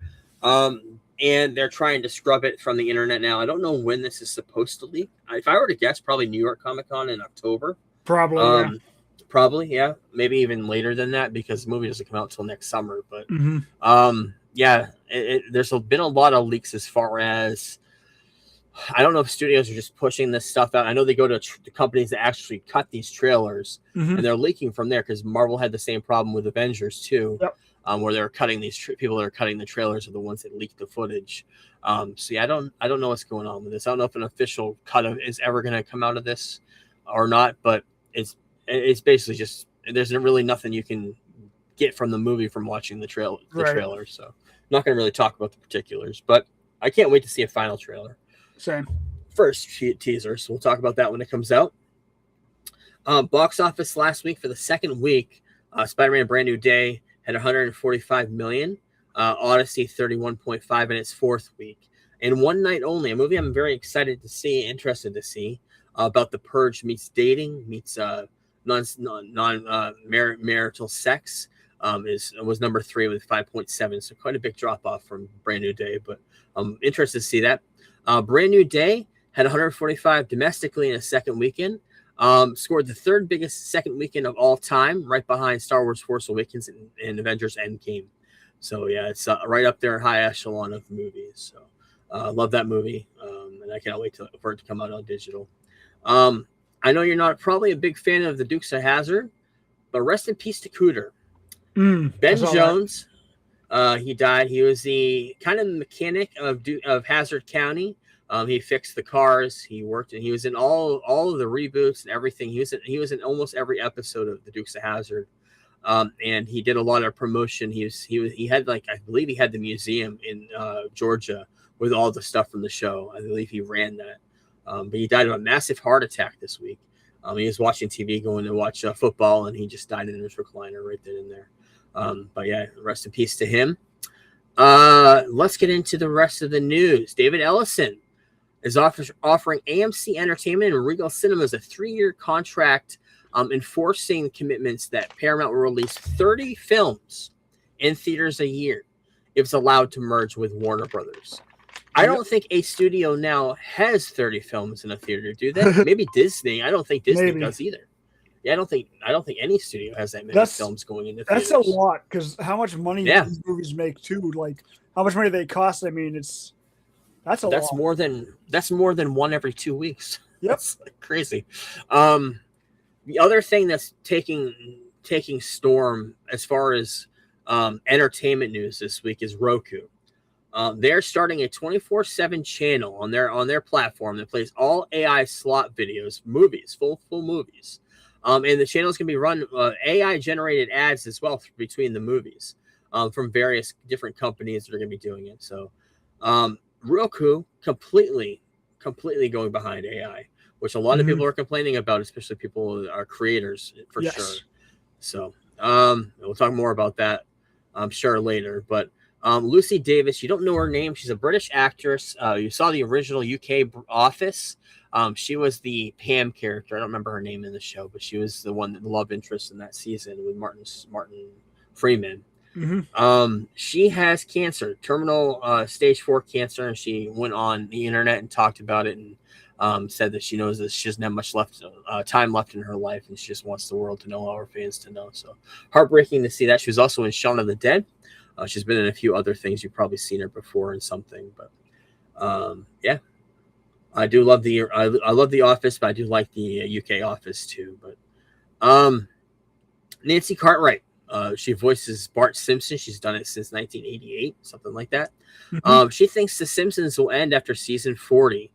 And they're trying to scrub it from the internet now. I don't know when this is supposed to leak. If I were to guess, probably New York Comic Con in October. Probably, yeah. Maybe even later than that because the movie doesn't come out until next summer. But there's been a lot of leaks as far as I don't know if studios are just pushing this stuff out. I know they go to the companies that actually cut these trailers and they're leaking from there because Marvel had the same problem with Avengers too, where they're cutting these people that are cutting the trailers are the ones that leaked the footage. I don't know what's going on with this. I don't know if an official cut is ever going to come out of this or not, but it's basically just there's really nothing you can get from the movie from watching the trailer. So I'm not going to really talk about the particulars, but I can't wait to see a final trailer. Same. First teaser, so we'll talk about that when it comes out. Box office last week for the second week, Spider-Man Brand New Day had 145 million, Odyssey 31.5 in its fourth week. And one night only, a movie I'm very interested to see, about the purge meets dating, meets non-marital sex, was number 3 with 5.7, so quite a big drop off from Brand New Day, but I'm interested to see that. Brand New Day had 145 domestically in a second weekend, scored the third biggest second weekend of all time, right behind Star Wars Force Awakens and Avengers Endgame. So yeah, it's right up there, high echelon of movies. So love that movie, and I cannot wait for it to come out on digital. I know you're not probably a big fan of the Dukes of Hazzard, but rest in peace to Cooter. Ben He died. He was the kind of mechanic of Hazard County. He fixed the cars. He worked, and he was in all of the reboots and everything. He was in almost every episode of the Dukes of Hazzard. And he did a lot of promotion. He had, like, I believe he had the museum in Georgia with all the stuff from the show. I believe he ran that. But he died of a massive heart attack this week. He was watching TV, going to watch football, and he just died in his recliner right then and there. But yeah, rest in peace to him. Let's get into the rest of the news. David Ellison is offering AMC Entertainment and Regal Cinemas a 3-year contract, enforcing commitments that Paramount will release 30 films in theaters a year if it's allowed to merge with Warner Brothers. I don't think a studio now has 30 films in a theater, do they? Maybe Disney. I don't think Disney does either. Yeah, I don't think any studio has that many films going into theaters. That's a lot, because how much money these movies make too? Like, how much money they cost? I mean, that's lot. That's more than one every 2 weeks. Yep. That's crazy. The other thing that's taking storm as far as entertainment news this week is Roku. They're starting a 24/7 channel on their platform that plays all AI slot videos, movies, full movies. And the channels can be run AI generated ads as well between the movies from various different companies that are going to be doing it. So Roku completely going behind AI, which a lot of people are complaining about, especially people who are creators for sure. So we'll talk more about that, I'm sure, later. But Lucy Davis, you don't know her name. She's a British actress. You saw the original UK Office. She was the Pam character. I don't remember her name in the show, but she was the one, the love interest in that season with Martin Freeman. She has cancer, terminal stage 4 cancer, and she went on the internet and talked about it and said that she knows that she doesn't have much time left in her life, and she just wants the world to know, all her fans to know. So heartbreaking to see that. She was also in Shaun of the Dead. She's been in a few other things. You've probably seen her before in something, but yeah. I do love I love The Office, but I do like the UK Office too. But Nancy Cartwright, she voices Bart Simpson. She's done it since 1988, something like that. She thinks The Simpsons will end after season 40.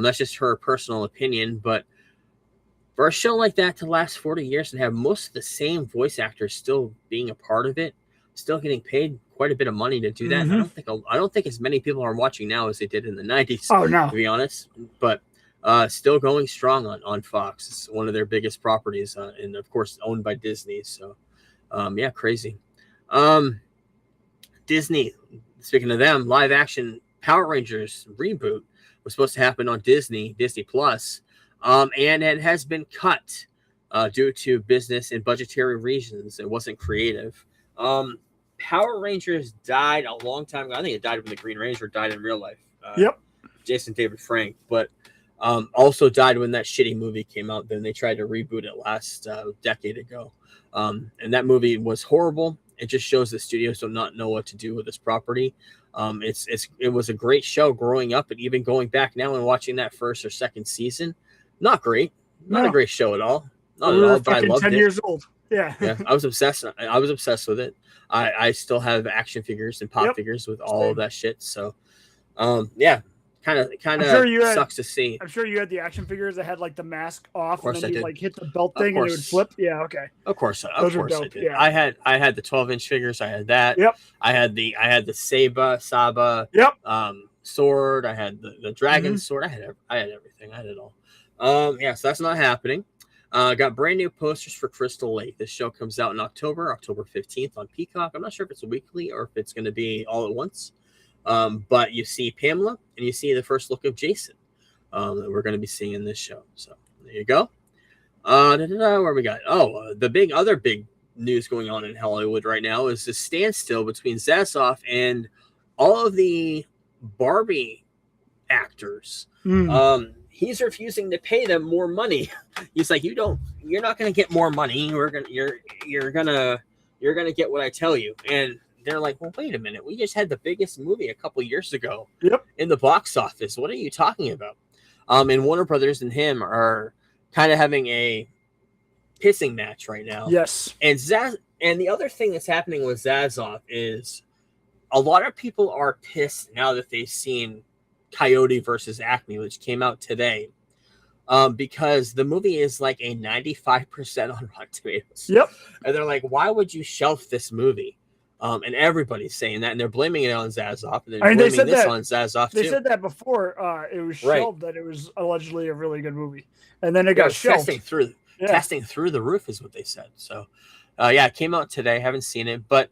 That's just her personal opinion, but for a show like that to last 40 years and have most of the same voice actors still being a part of it, still getting paid quite a bit of money to do that. I don't think as many people are watching now as they did in the 90s. Oh no, to be honest. But still going strong on Fox. It's one of their biggest properties, and of course owned by Disney. So yeah, crazy. Disney. Speaking of them, live action Power Rangers reboot was supposed to happen on Disney Plus, and it has been cut due to business and budgetary reasons. It wasn't creative. Power Rangers died a long time ago. I think it died when the Green Ranger died in real life. Jason David Frank, but also died when that shitty movie came out. Then they tried to reboot it last decade ago, and that movie was horrible. It just shows that studios do not know what to do with this property. It was a great show growing up, and even going back now and watching that first or second season, not great, not a great show at all. Not at all, but I loved 10 it. years old. Yeah, I was obsessed. I was obsessed with it. I still have action figures and pop figures with all of that shit. So, yeah, kind of sucks to see. I'm sure you had the action figures that had like the mask off, and then you like hit the belt thing and it would flip. Yeah, okay. Of course I did. Yeah. I had the 12-inch figures. I had that. Yep. I had the Saba. Yep. Sword. I had the dragon sword. I had everything. I had it all. Yeah. So that's not happening. Got brand new posters for Crystal Lake. This show comes out in October 15th on Peacock. I'm not sure if it's weekly or if it's going to be all at once. But you see Pamela and you see the first look of Jason that we're going to be seeing in this show. So there you go. Where we got? The other big news going on in Hollywood right now is the standstill between Zasoff and all of the Barbie actors. He's refusing to pay them more money. He's like, you're not going to get more money. You're going to get what I tell you. And they're like, well, wait a minute. We just had the biggest movie a couple years ago in the box office. What are you talking about? And Warner Brothers and him are kind of having a pissing match right now. Yes. And the other thing that's happening with Zasoff is a lot of people are pissed now that they've seen Coyote versus Acme, which came out today, because the movie is like a 95% on Rotten Tomatoes. Yep. And they're like, why would you shelf this movie? And everybody's saying that, and they're blaming it on Zazoff, and they're blaming this on Zazoff too. They said that before it was shelved, that it was allegedly a really good movie, and then it Yeah, got shelved. Testing through the roof is what they said. So, it came out today. Haven't seen it, but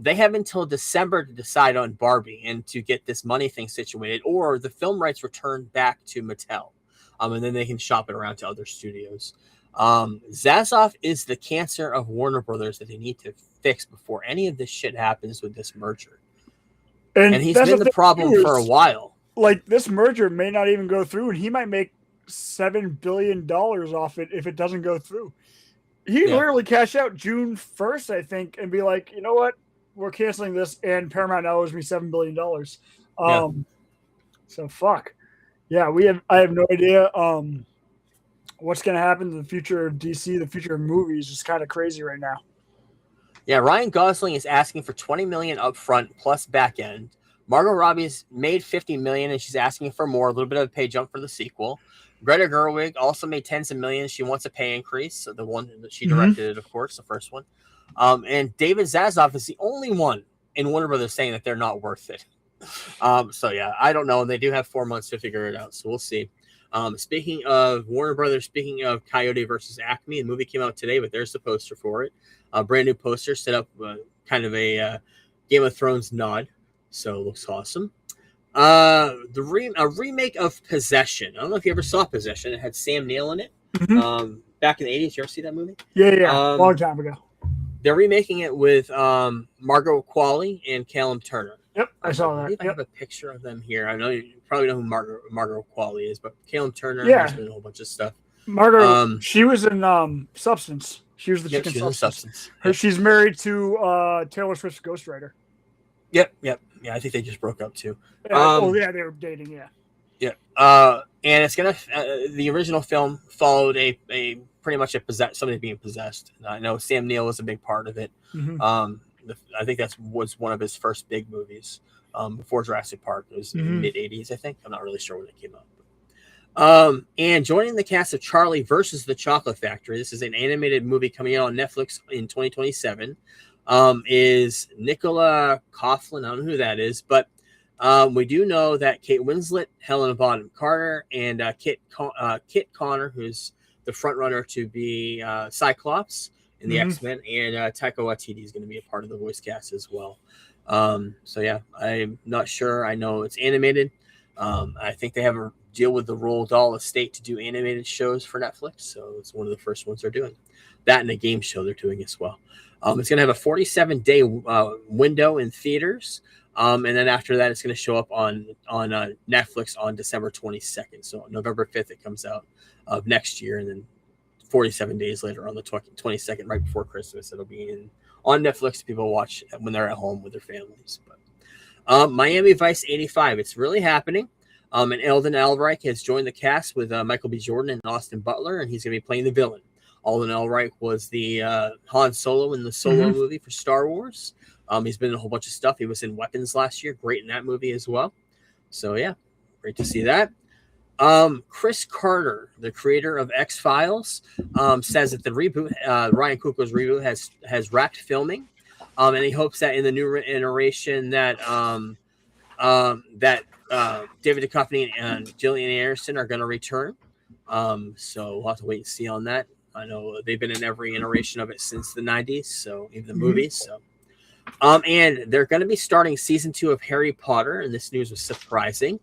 they have until December to decide on Barbie and to get this money thing situated, or the film rights returned back to Mattel, and then they can shop it around to other studios. Zazoff is the cancer of Warner Brothers that they need to fix before any of this shit happens with this merger. And he's been the problem for a while. Like, this merger may not even go through, and he might make $7 billion off it if it doesn't go through. He literally cash out June 1st, I think, and be like, you know what? We're canceling this, and Paramount now owes me $7 billion. So fuck. Yeah, I have no idea what's going to happen to the future of DC. The future of movies is kind of crazy right now. Yeah, Ryan Gosling is asking for $20 million up front plus back end. Margot Robbie's made $50 million, and she's asking for more, a little bit of a pay jump for the sequel. Greta Gerwig also made tens of millions. She wants a pay increase. So the one that she directed it, of course, the first one. And David Zaslav is the only one in Warner Brothers saying that they're not worth it. So yeah, I don't know. They do have 4 months to figure it out, so we'll see. Speaking of Warner Brothers, speaking of Coyote versus Acme, the movie came out today, but there's the poster for it. A brand new poster set up kind of a Game of Thrones nod, so it looks awesome. A remake of Possession. I don't know if you ever saw Possession. It had Sam Neill in it. Back in the 80s. You ever see that movie? Yeah, long time ago. They're remaking it with Margot Qualley and Callum Turner. Yep, I saw that. I have a picture of them here. I know you probably know who Margot Qualley is, but Callum Turner has been in a whole bunch of stuff. Margot, she was in Substance. She was the chick in Substance. She's married to Taylor Swift's ghostwriter. Yep. Yeah, I think they just broke up too. They were dating. Yeah. And it's gonna. The original film followed a pretty much somebody being possessed. I know Sam Neill was a big part of it. I think that was one of his first big movies before Jurassic Park. It was mid '80s, I think. I'm not really sure when it came out. And joining the cast of Charlie versus the Chocolate Factory, this is an animated movie coming out on Netflix in 2027. Is Nicola Coughlan. I don't know who that is, but we do know that Kate Winslet, Helena Bonham Carter, and Kit Connor, who's the front runner to be Cyclops in the X-Men, and Taika Waititi is going to be a part of the voice cast as well. So yeah, I'm not sure. I know it's animated. I think they have a deal with the Roald Dahl estate to do animated shows for Netflix, so it's one of the first ones they're doing. That and a game show they're doing as well. It's going to have a 47-day window in theaters, and then after that, it's going to show up on Netflix on December 22nd. So November 5th, it comes out of next year, and then 47 days later on the 22nd, right before Christmas, it'll be on Netflix. People watch when they're at home with their families. But Miami Vice 85, it's really happening. And Eldon Ehrenreich has joined the cast with Michael B. Jordan and Austin Butler, and he's going to be playing the villain. Alden Ehrenreich was the Han Solo in the Solo movie for Star Wars. He's been in a whole bunch of stuff. He was in Weapons last year. Great in that movie as well. So, yeah, great to see that. Chris Carter, the creator of X-Files, says that the reboot, Ryan Coogler's reboot, has wrapped filming. And he hopes that in the new iteration that David Duchovny and Gillian Anderson are going to return. So we'll have to wait and see on that. I know they've been in every iteration of it since the 90s, so even the movies. So, and they're going to be starting season 2 of Harry Potter, and this news was surprising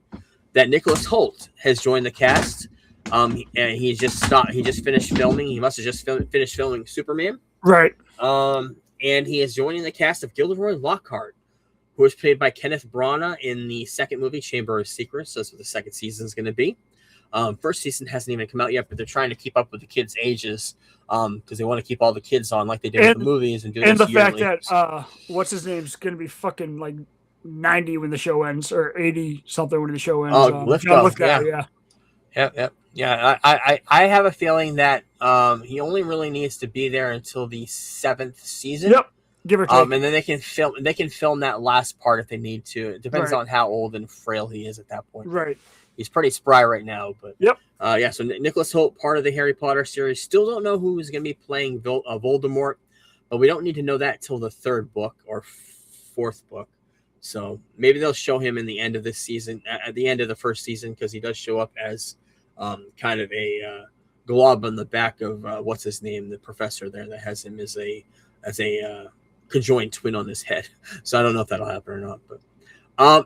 that Nicholas Hoult has joined the cast. And he just finished filming. He must have just finished filming Superman, right? And he is joining the cast of Gilderoy Lockhart, who was played by Kenneth Branagh in the second movie, Chamber of Secrets. So that's what the second season is going to be. First season hasn't even come out yet, but they're trying to keep up with the kids' ages because they want to keep all the kids on like they did with the movies and do. And the fact that what's his name's going to be fucking like 90 when the show ends, or 80 something when the show ends. Lithgow, yeah. I have a feeling that he only really needs to be there until the 7th season. Yep. Give or take. And then they can film that last part if they need to. It depends Right. on how old and frail he is at that point. Right. He's pretty spry right now, but Yep. yeah. So Nicholas Hoult, part of the Harry Potter series, still don't know who is going to be playing Voldemort, but we don't need to know that till the third book or fourth book. So maybe they'll show him in the end of this season, at the end of the first season, because he does show up as kind of a glob on the back of what's his name, the professor there that has him as a conjoined twin on his head. So I don't know if that'll happen or not, but.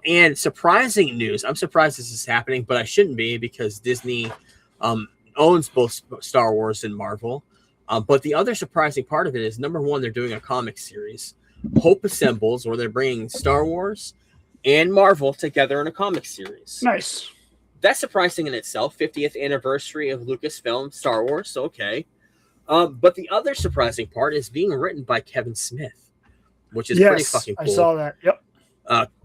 And surprising news. I'm surprised this is happening, but I shouldn't be because Disney owns both Star Wars and Marvel. But the other surprising part of it is, number one, they're doing a comic series, Hope Assembles, where they're bringing Star Wars and Marvel together in a comic series. Nice. That's surprising in itself. 50th anniversary of Lucasfilm, Star Wars. Okay. But the other surprising part is being written by Kevin Smith, which is pretty fucking cool. I saw that. Yep.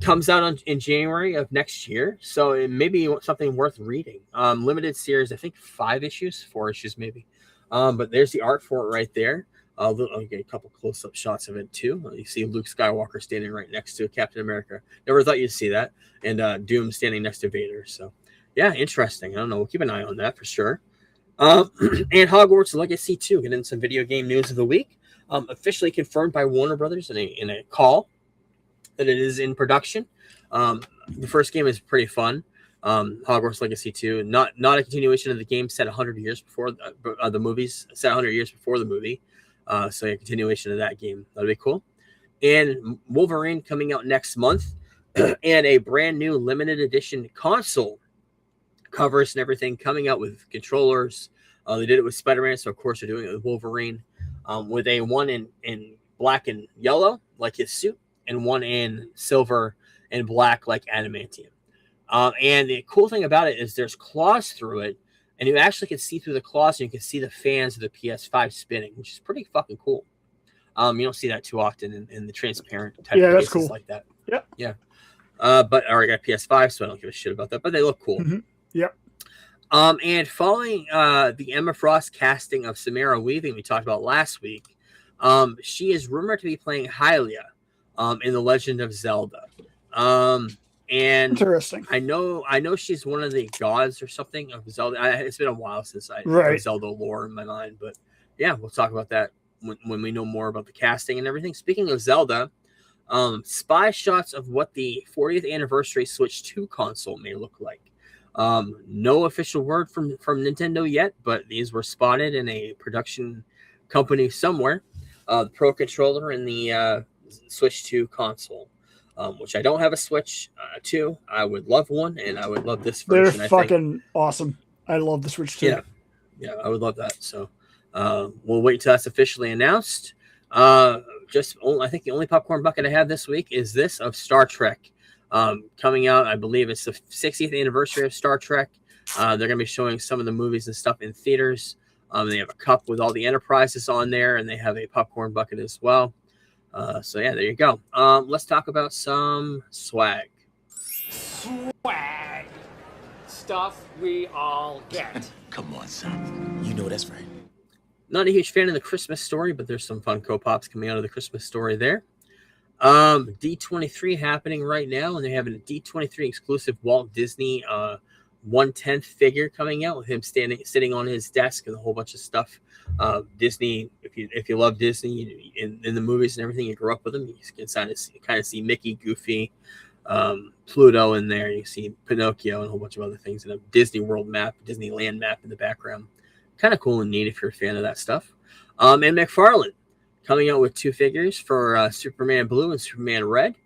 Comes out in January of next year, so it may be something worth reading. Limited series, I think 4 issues maybe. But there's the art for it right there. I'll get a couple close-up shots of it too. You see Luke Skywalker standing right next to Captain America. Never thought you'd see that. And Doom standing next to Vader. So, yeah, interesting. I don't know. We'll keep an eye on that for sure. And Hogwarts Legacy 2, getting some video game news of the week. Officially confirmed by Warner Brothers in a call that it is in production. The first game is pretty fun. Hogwarts Legacy 2, not a continuation of the game set 100 years before the movies, set 100 years before the movie. So a continuation of that game. That'll be cool. And Wolverine coming out next month, and a brand new limited edition console covers and everything coming out with controllers. They did it with Spider-Man, so of course they're doing it with Wolverine, with a one in black and yellow like his suit, and one in silver and black like adamantium. And the cool thing about it is there's claws through it, and you actually can see through the claws, and you can see the fans of the PS5 spinning, which is pretty fucking cool. You don't see that too often in the transparent type of cases cool. Like that. Yep. Yeah. But I already got PS5, so I don't give a shit about that. But they look cool. Mm-hmm. Yep. And following the Emma Frost casting of Samara Weaving we talked about last week, she is rumored to be playing Hylia in The Legend of Zelda. And interesting. I know she's one of the gods or something of Zelda. It's been a while since I have Zelda lore in my mind, but yeah, we'll talk about that when we know more about the casting and everything. Speaking of Zelda, spy shots of what the 40th anniversary Switch 2 console may look like. No official word from Nintendo yet, but these were spotted in a production company somewhere. The Pro Controller and the Switch 2 console, which I don't have a Switch 2. I would love one, and I would love this version. They're fucking awesome. I love the Switch 2. Yeah, I would love that. So we'll wait until that's officially announced. I think the only popcorn bucket I have this week is this of Star Trek. Coming out, I believe it's the 60th anniversary of Star Trek. They're going to be showing some of the movies and stuff in theaters. They have a cup with all the Enterprises on there, and they have a popcorn bucket as well. So yeah, there you go. Let's talk about some swag. Swag. Stuff we all get. Come on, son. You know that's right. Not a huge fan of the Christmas Story, but there's some Funko Pops coming out of the Christmas Story there. D23 happening right now, and they're having a D23 exclusive Walt Disney 1/10 figure coming out with him sitting on his desk and a whole bunch of stuff. Disney, if you love Disney in the movies and everything, you grew up with them, you can kind of see Mickey, Goofy, Pluto in there. You see Pinocchio and a whole bunch of other things, and a Disney World map, Disneyland map in the background. Kind of cool and neat if you're a fan of that stuff. And McFarlane coming out with 2 figures for Superman Blue and Superman Red.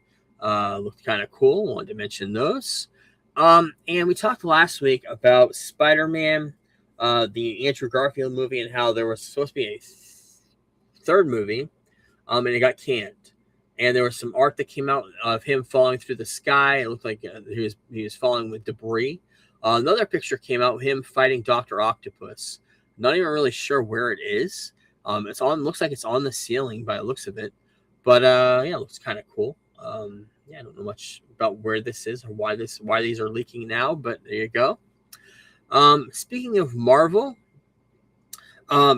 Looked kind of cool. Wanted to mention those. And we talked last week about Spider-Man, the Andrew Garfield movie, and how there was supposed to be a third movie, and it got canned. And there was some art that came out of him falling through the sky. It looked like he was falling with debris. Another picture came out of him fighting Dr. Octopus. Not even really sure where it is. Looks like it's on the ceiling by the looks of it. But yeah, it looks kind of cool. Yeah, I don't know much about where this is or why these are leaking now, but there you go. Speaking of Marvel,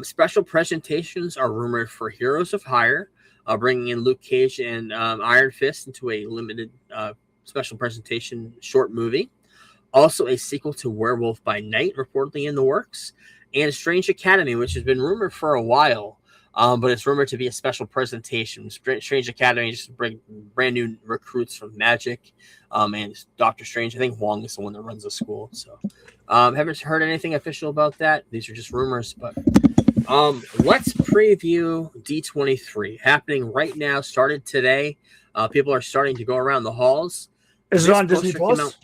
special presentations are rumored for Heroes of Hire, bringing in Luke Cage and Iron Fist into a limited special presentation short movie. Also, a sequel to Werewolf by Night reportedly in the works, and Strange Academy, which has been rumored for a while, but it's rumored to be a special presentation. Strange Academy just bring brand new recruits from Magic, and Doctor Strange. I think Wong is the one that runs the school. So, haven't heard anything official about that. These are just rumors, but let's preview D23 happening right now. Started today. People are starting to go around the halls. Is it on Disney Plus?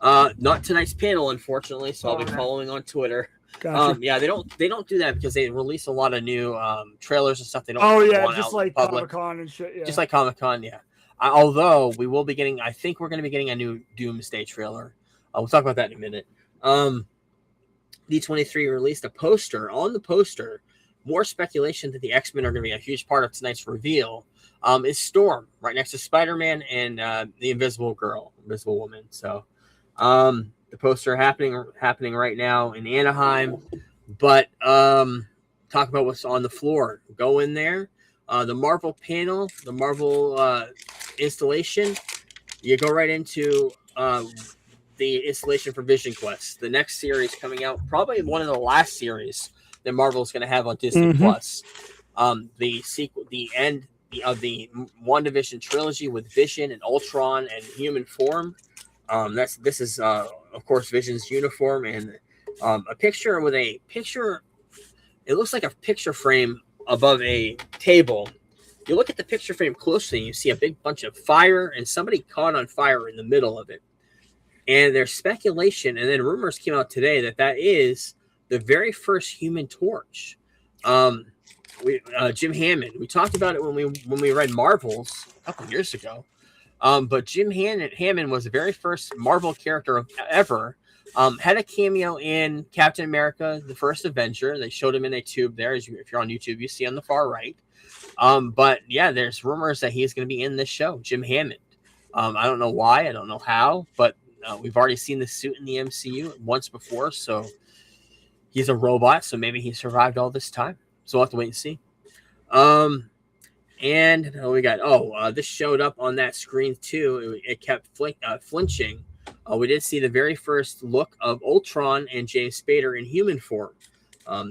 Not tonight's panel, unfortunately. So I'll be following on Twitter. Gotcha. Yeah, they don't do that because they release a lot of new trailers and stuff. They don't. Just like Comic-Con and shit. Yeah. Just like Comic-Con, yeah. Although we will be getting, I think we're going to be getting a new Doomsday trailer. We'll talk about that in a minute. D23 released a poster. On the poster, more speculation that the X-Men are going to be a huge part of tonight's reveal. Is Storm right next to Spider-Man and the Invisible Woman. So, the poster happening right now in Anaheim. But talk about what's on the floor. Go in there. The Marvel panel, the Marvel installation. You go right into the installation for Vision Quest, the next series coming out, probably one of the last series that Marvel is going to have on Disney Plus. The sequel, the end of the WandaVision trilogy with Vision and Ultron and Human Form. This is of course Vision's uniform and a picture with a picture. It looks like a picture frame above a table. You look at the picture frame closely, and you see a big bunch of fire and somebody caught on fire in the middle of it. And there's speculation, and then rumors came out today that is the very first Human Torch. Jim Hammond. We talked about it when we read Marvels a couple years ago. But Jim Hammond was the very first Marvel character ever. Had a cameo in Captain America: The First Avenger. They showed him in a tube there. If you're on YouTube, you see on the far right. But yeah, there's rumors that he's going to be in this show, Jim Hammond. I don't know why, I don't know how, but we've already seen the suit in the MCU once before, so he's a robot, so maybe he survived all this time. So we'll have to wait and see. And we got this showed up on that screen too. It kept flinching. We did see the very first look of Ultron and James Spader in human form.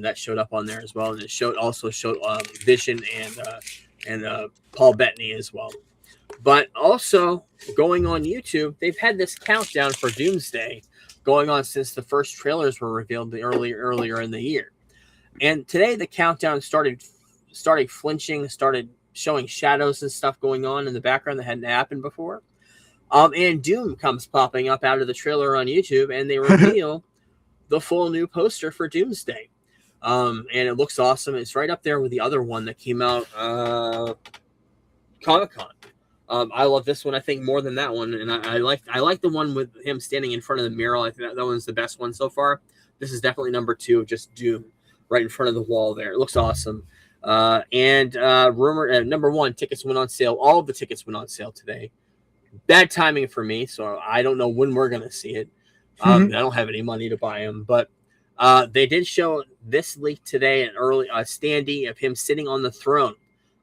That showed up on there as well, and it also showed Vision and Paul Bettany as well. But also going on YouTube, they've had this countdown for Doomsday going on since the first trailers were revealed earlier in the year. And today the countdown started flinching, started showing shadows and stuff going on in the background that hadn't happened before. And Doom comes popping up out of the trailer on YouTube, and they reveal the full new poster for Doomsday. And it looks awesome. It's right up there with the other one that came out Comic-Con. I love this one, I think, more than that one, and I like the one with him standing in front of the mural. I think that one's the best one so far. This is definitely number 2 of just Doom right in front of the wall there. It looks awesome. Rumor number 1, tickets went on sale. All of the tickets went on sale today. Bad timing for me, so I don't know when we're gonna see it. I don't have any money to buy them, but they did show this leak today, an early standee of him sitting on the throne.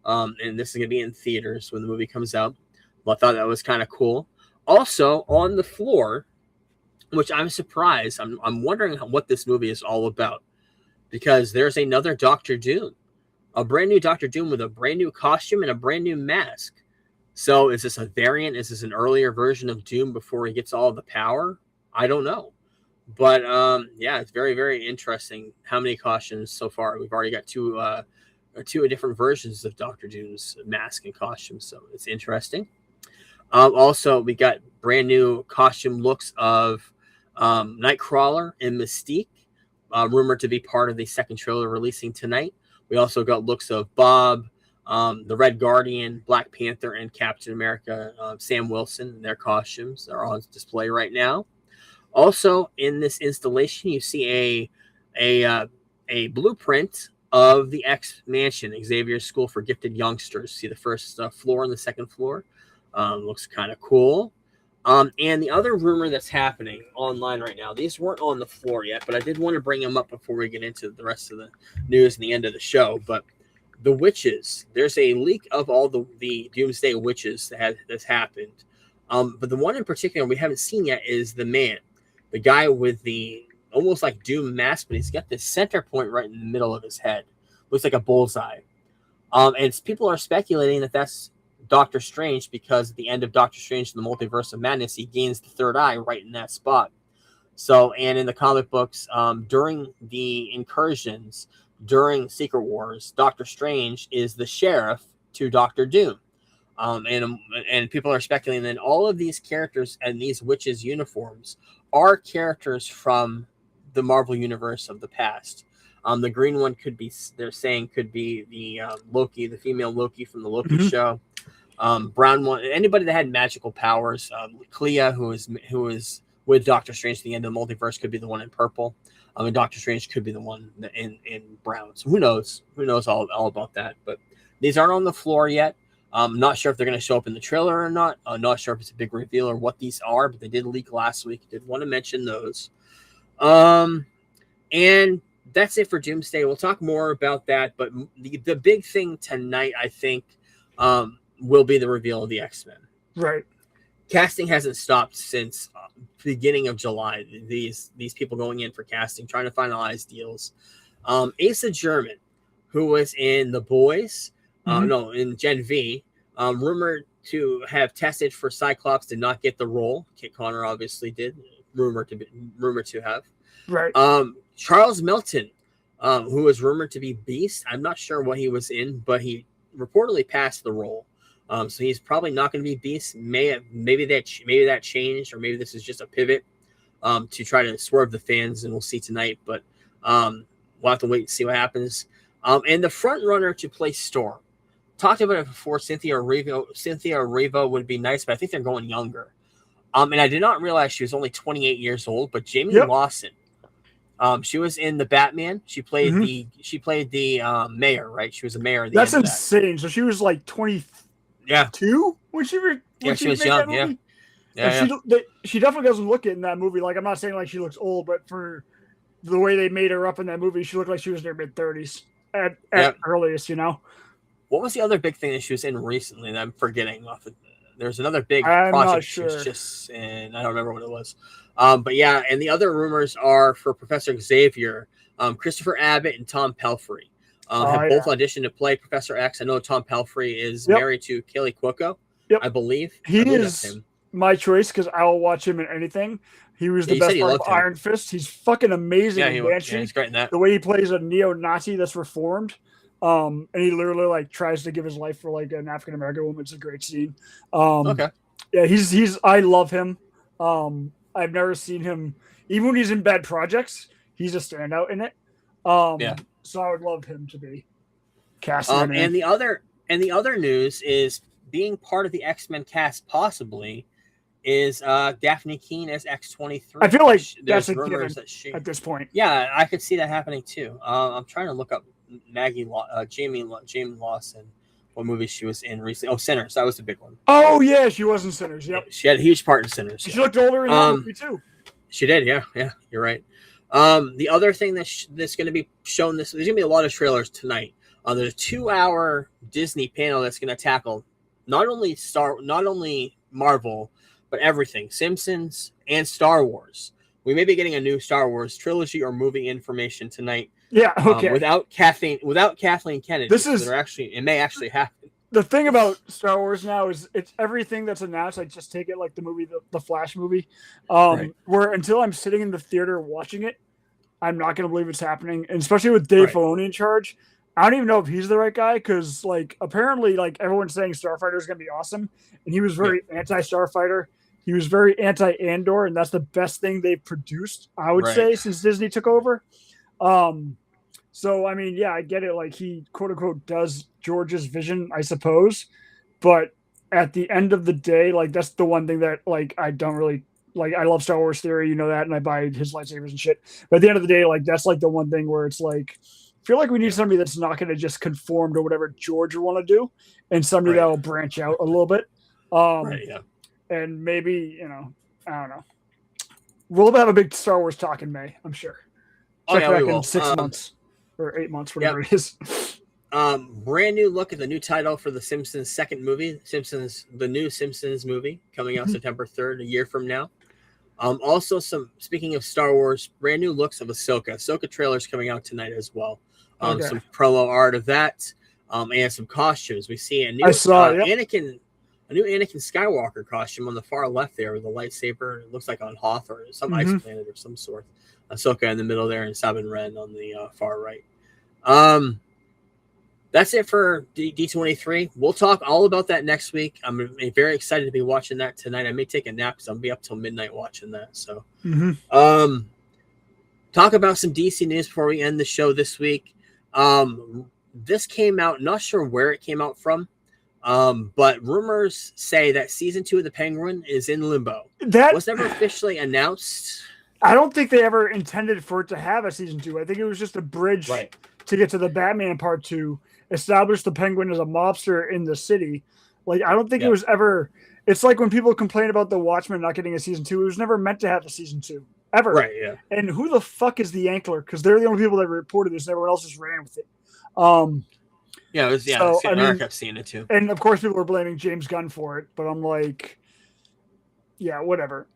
And this is going to be in theaters when the movie comes out. Well, I thought that was kind of cool. Also, on the floor, which I'm surprised, I'm wondering what this movie is all about. Because there's another Doctor Doom. A brand new Doctor Doom with a brand new costume and a brand new mask. So is this a variant? Is this an earlier version of Doom before he gets all the power? I don't know. But, yeah, it's very, very interesting how many costumes so far. We've already got two different versions of Doctor Doom's mask and costume, so it's interesting. Also, we got brand new costume looks of Nightcrawler and Mystique, rumored to be part of the second trailer releasing tonight. We also got looks of Bob, the Red Guardian, Black Panther, and Captain America, Sam Wilson. Their costumes are on display right now. Also, in this installation, you see a blueprint of the X Mansion, Xavier's School for Gifted Youngsters. See the first floor and the second floor. Looks kind of cool. And the other rumor that's happening online right now, these weren't on the floor yet, but I did want to bring them up before we get into the rest of the news and the end of the show. But the witches. There's a leak of all the Doomsday witches that's happened. But the one in particular we haven't seen yet is the man, the guy with the almost like Doom mask, but he's got this center point right in the middle of his head. Looks like a bullseye. And people are speculating that that's Doctor Strange, because at the end of Doctor Strange in the Multiverse of Madness, he gains the third eye right in that spot. So, and in the comic books, during the incursions, during Secret Wars, Doctor Strange is the sheriff to Doctor Doom. And people are speculating that all of these characters and these witches' uniforms are characters from the Marvel universe of the past. The green one could be, they're saying, could be the Loki, the female Loki from the Loki show. Brown one, anybody that had magical powers. Clea, who is with Doctor Strange at the end of the multiverse, could be the one in purple. And Doctor Strange could be the one in brown. So who knows? Who knows all about that? But these aren't on the floor yet. I'm not sure if they're going to show up in the trailer or not. I'm not sure if it's a big reveal or what these are, but they did leak last week. Did want to mention those. And that's it for Doomsday. We'll talk more about that, but the big thing tonight, I think, will be the reveal of the X-Men. Right. Casting hasn't stopped since the beginning of July. These people going in for casting, trying to finalize deals. Asa German, who was in The Boys, in Gen V, rumored to have tested for Cyclops, did not get the role. Kit Connor obviously did. Rumored to have. Right. Charles Melton, who was rumored to be Beast. I'm not sure what he was in, but he reportedly passed the role. So he's probably not going to be Beast. Maybe that changed, or maybe this is just a pivot to try to swerve the fans, and we'll see tonight. But we'll have to wait and see what happens. And the front runner to play Storm, talked about it before. Cynthia Erivo would be nice, but I think they're going younger. And I did not realize she was only 28 years old. But Jamie Lawson, she was in the Batman. She played the mayor, right? She was a mayor. That's insane. So she was like 22 when she was young. Yeah. She definitely doesn't look it in that movie. Like, I'm not saying like she looks old, but for the way they made her up in that movie, she looked like she was in her mid-30s at earliest. You know. What was the other big thing that she was in recently that I'm forgetting off of? There's another big I'm project not she sure. was just in. I don't remember what it was. But yeah, and the other rumors are for Professor Xavier, Christopher Abbott and Tom Pelphrey have both auditioned to play Professor X. I know Tom Pelphrey is married to Kaylee Cuoco, I believe. He is my choice because I'll watch him in anything. He was the best part of Iron Fist. He's fucking amazing in Banshee. He's great in that. The way he plays a neo-Nazi that's reformed. And he literally like tries to give his life for like an African American woman. It's a great scene. Yeah, he's I love him. I've never seen him, even when he's in bad projects, he's a standout in it. So I would love him to be cast. And the other news is being part of the X-Men cast possibly is Daphne Keane as X-23. I feel like there's that's a rumors given at this point. Yeah, I could see that happening too. I'm trying to look up Jamie Lawson, what movie she was in recently. Oh, Sinners. That was the big one. Oh, yeah, she was in Sinners. Yep. She had a huge part in Sinners. She looked older in that movie too. She did, yeah, you're right. The other thing that's going to be shown there's going to be a lot of trailers tonight. There's a 2-hour Disney panel that's going to tackle not only Marvel, but everything, Simpsons and Star Wars. We may be getting a new Star Wars trilogy or movie information tonight. Yeah, okay. Without Kathleen Kennedy. It may actually happen. The thing about Star Wars now is it's everything that's announced. I just take it like the movie, the Flash movie, where until I'm sitting in the theater watching it, I'm not going to believe it's happening. And especially with Dave Filoni in charge, I don't even know if he's the right guy because like apparently like everyone's saying Starfighter is going to be awesome, and he was very anti-Starfighter. He was very anti-Andor, and that's the best thing they've produced, I would say, since Disney took over. So, I mean, yeah, I get it. Like, he, quote-unquote, does George's vision, I suppose. But at the end of the day, like, that's the one thing that, like, I don't really – like, I love Star Wars theory, you know that, and I buy his lightsabers and shit. But at the end of the day, like, that's, like, the one thing where it's, like, I feel like we need somebody that's not going to just conform to whatever George would want to do and somebody that will branch out a little bit. And maybe, you know, I don't know. We'll have a big Star Wars talk in May, I'm sure. Check back in 6 months or 8 months, whatever it is. Brand new look at the new title for the Simpsons second movie, the new Simpsons movie coming out September 3rd, a year from now. Also, speaking of Star Wars, brand new looks of Ahsoka. Ahsoka trailers coming out tonight as well. Okay. Some promo art of that, and some costumes. We see a new I saw it, yep. Anakin Skywalker costume on the far left there with a lightsaber. It looks like on Hoth or some ice planet of some sort. Ahsoka in the middle there, and Sabin Wren on the far right. That's it for D23. We'll talk all about that next week. I'm very excited to be watching that tonight. I may take a nap because I'll be up till midnight watching that. So, talk about some DC news before we end the show this week. This came out, not sure where it came out from, but rumors say that season 2 of The Penguin is in limbo. That was never officially announced. I don't think they ever intended for it to have a season 2. I think it was just a bridge to get to the Batman Part 2. Establish the Penguin as a mobster in the city. Like, I don't think it was ever. It's like when people complain about the Watchmen not getting a season 2. It was never meant to have a season 2 ever. Right. Yeah. And who the fuck is the Ankler? Because they're the only people that reported this, and everyone else just ran with it. Yeah, it was. Yeah, so, I kept seeing it too. And of course, people are blaming James Gunn for it, but I'm like, yeah, whatever.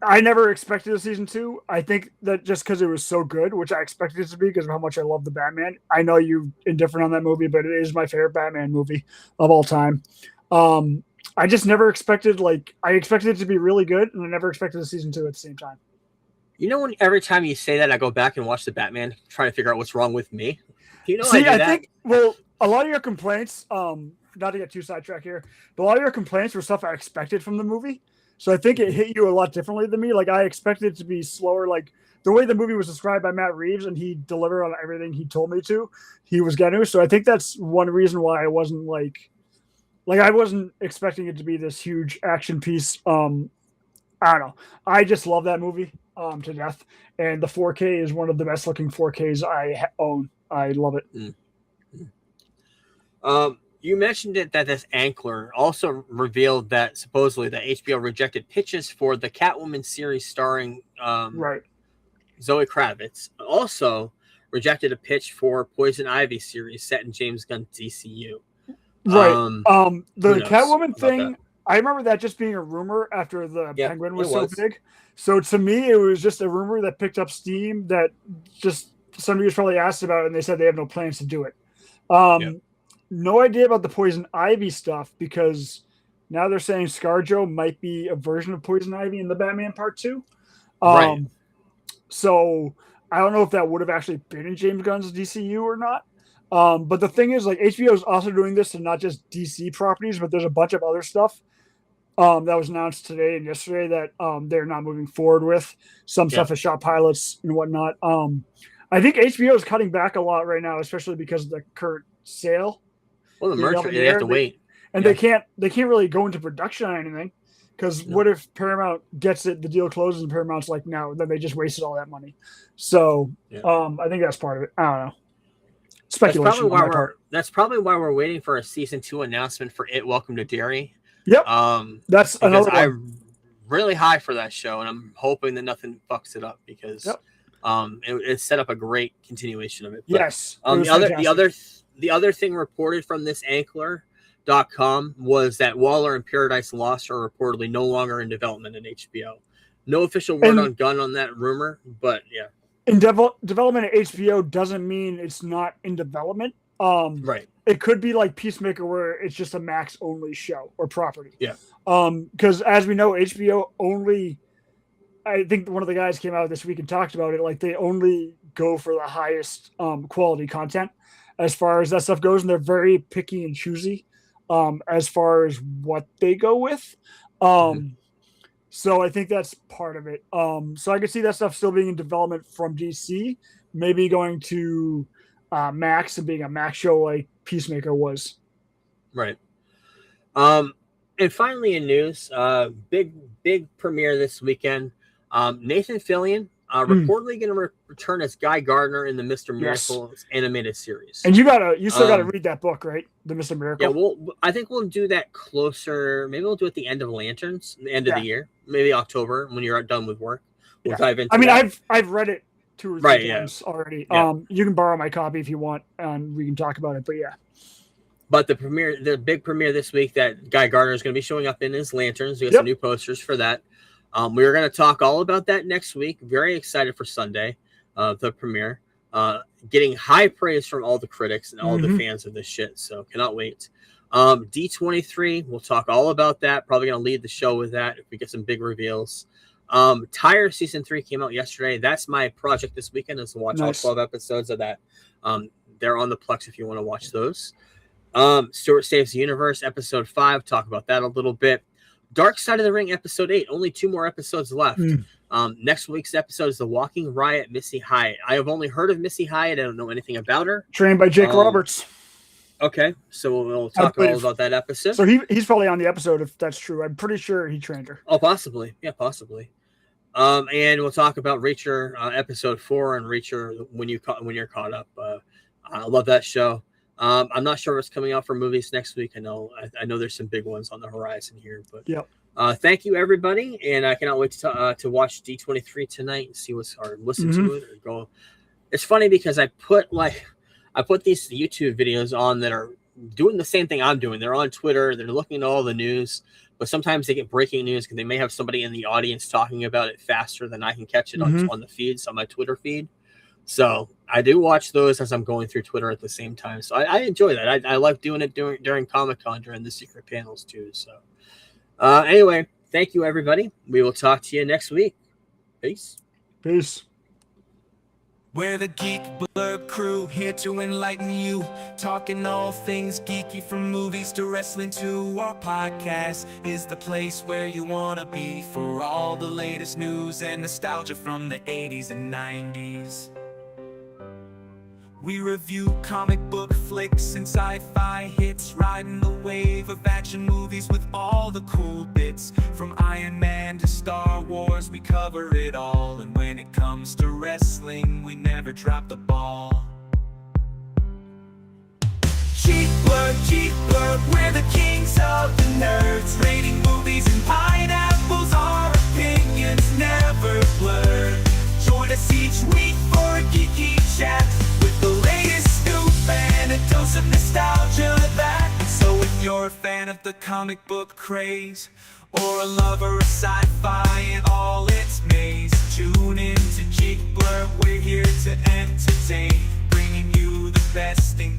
I never expected a season 2. I think that just because it was so good, which I expected it to be because of how much I love the Batman. I know you're indifferent on that movie, but it is my favorite Batman movie of all time. I just never expected, I expected it to be really good, and I never expected a season 2 at the same time. You know, when every time you say that, I go back and watch the Batman, trying to figure out what's wrong with me. You know, I think, well, a lot of your complaints, not to get too sidetracked here, but a lot of your complaints were stuff I expected from the movie. So I think it hit you a lot differently than me. Like, I expected it to be slower. Like, the way the movie was described by Matt Reeves, and he delivered on everything he told me to, he was getting to. So I think that's one reason why I wasn't I wasn't expecting it to be this huge action piece. I don't know. I just love that movie to death. And the 4K is one of the best looking 4Ks I own. I love it. You mentioned it that this Ankler also revealed that supposedly that HBO rejected pitches for the Catwoman series starring Zoe Kravitz. Also rejected a pitch for Poison Ivy series set in James Gunn's DCU. Right. The Catwoman thing, I remember that just being a rumor after the Penguin was so big. So to me, it was just a rumor that picked up steam that just somebody was probably asked about it, and they said they have no plans to do it. No idea about the Poison Ivy stuff because now they're saying ScarJo might be a version of Poison Ivy in the Batman Part 2. So I don't know if that would have actually been in James Gunn's DCU or not. But the thing is, HBO is also doing this to not just DC properties, but there's a bunch of other stuff that was announced today and yesterday that they're not moving forward with. Some stuff is shot pilots and whatnot. I think HBO is cutting back a lot right now, especially because of the current sale. Well, the merger, they have to wait. And they can't really go into production on anything because what if Paramount gets it, the deal closes, and Paramount's like, no, then they just wasted all that money. So I think that's part of it. I don't know. Speculation. That's probably why we're waiting for a season 2 announcement for It Welcome to Derry. Yep. That's another one. I'm really high for that show, and I'm hoping that nothing fucks it up because it set up a great continuation of it. But, yes. The other thing reported from this Ankler.com was that Waller and Paradise Lost are reportedly no longer in development at HBO. No official word on Gunn on that rumor, but yeah. In development at HBO doesn't mean it's not in development. It could be like Peacemaker where it's just a Max only show or property. Yeah. Because as we know, HBO only, I think one of the guys came out this week and talked about it, like they only go for the highest quality content as far as that stuff goes, and they're very picky and choosy as far as what they go with. So I think that's part of it. So I could see that stuff still being in development from DC, maybe going to Max and being a Max show like Peacemaker was. Right. And finally in news, big premiere this weekend. Nathan Fillion reportedly going to return as Guy Gardner in the Mr. Miracle animated series. And you still gotta read that book, right? The Mr. Miracle. Yeah, I think we'll do that closer. Maybe we'll do it at the end of Lanterns, the end of the year, maybe October when you're done with work. We'll dive into. I mean, I've read it 2 or 3 Right, yeah. times already. Yeah. You can borrow my copy if you want, and we can talk about it. But yeah, But the big premiere this week that Guy Gardner is going to be showing up in his lanterns. We got Yep. some new posters for that. We are going to talk all about that next week. Very excited for Sunday, the premiere. Getting high praise from all the critics and all the fans of this shit. So cannot wait. D23, we'll talk all about that. Probably going to lead the show with that if we get some big reveals. Tire season 3 came out yesterday. That's my project this weekend, is to watch all 12 episodes of that. They're on the Plex if you want to watch those. Stuart Saves the Universe episode 5, talk about that a little bit. Dark Side of the Ring episode 8, only 2 more episodes left. Next week's episode is The Walking Riot, Missy Hyatt. I have only heard of Missy Hyatt. I don't know anything about her. trained by Jake Roberts. Okay, so we'll talk all about that episode. So he's probably on the episode if that's true. I'm pretty sure he trained her. Oh, possibly. Yeah, possibly. And we'll talk about Reacher episode 4 and Reacher when you're caught up. I love that show. I'm not sure what's coming out for movies next week. I know there's some big ones on the horizon here, but thank you everybody, and I cannot wait to watch D23 tonight and see or listen to it or go. It's funny because I put these YouTube videos on that are doing the same thing I'm doing. They're on Twitter. They're looking at all the news, but sometimes they get breaking news because they may have somebody in the audience talking about it faster than I can catch it on the feeds, on my Twitter feed. So I do watch those as I'm going through Twitter at the same time. So I enjoy that. I like doing it during Comic-Con, during the secret panels too. So anyway, thank you everybody. We will talk to you next week. Peace. We're the Geek Blurb crew, here to enlighten you. Talking all things geeky, from movies to wrestling to our podcast is the place where you wanna be for all the latest news and nostalgia from the 80s and 90s. We review comic book flicks and sci-fi hits, riding the wave of action movies with all the cool bits. From Iron Man to Star Wars, we cover it all. And when it comes to wrestling, we never drop the ball. Geek Blurb, we're the kings of the nerds, rating movies and pineapples, our opinions never blurred. Join us each week for a geeky chat with the latest scoop and a dose of nostalgia that. So if you're a fan of the comic book craze, or a lover of sci-fi and all its maze, tune in to Geek Blurb. We're here to entertain, bringing you the best in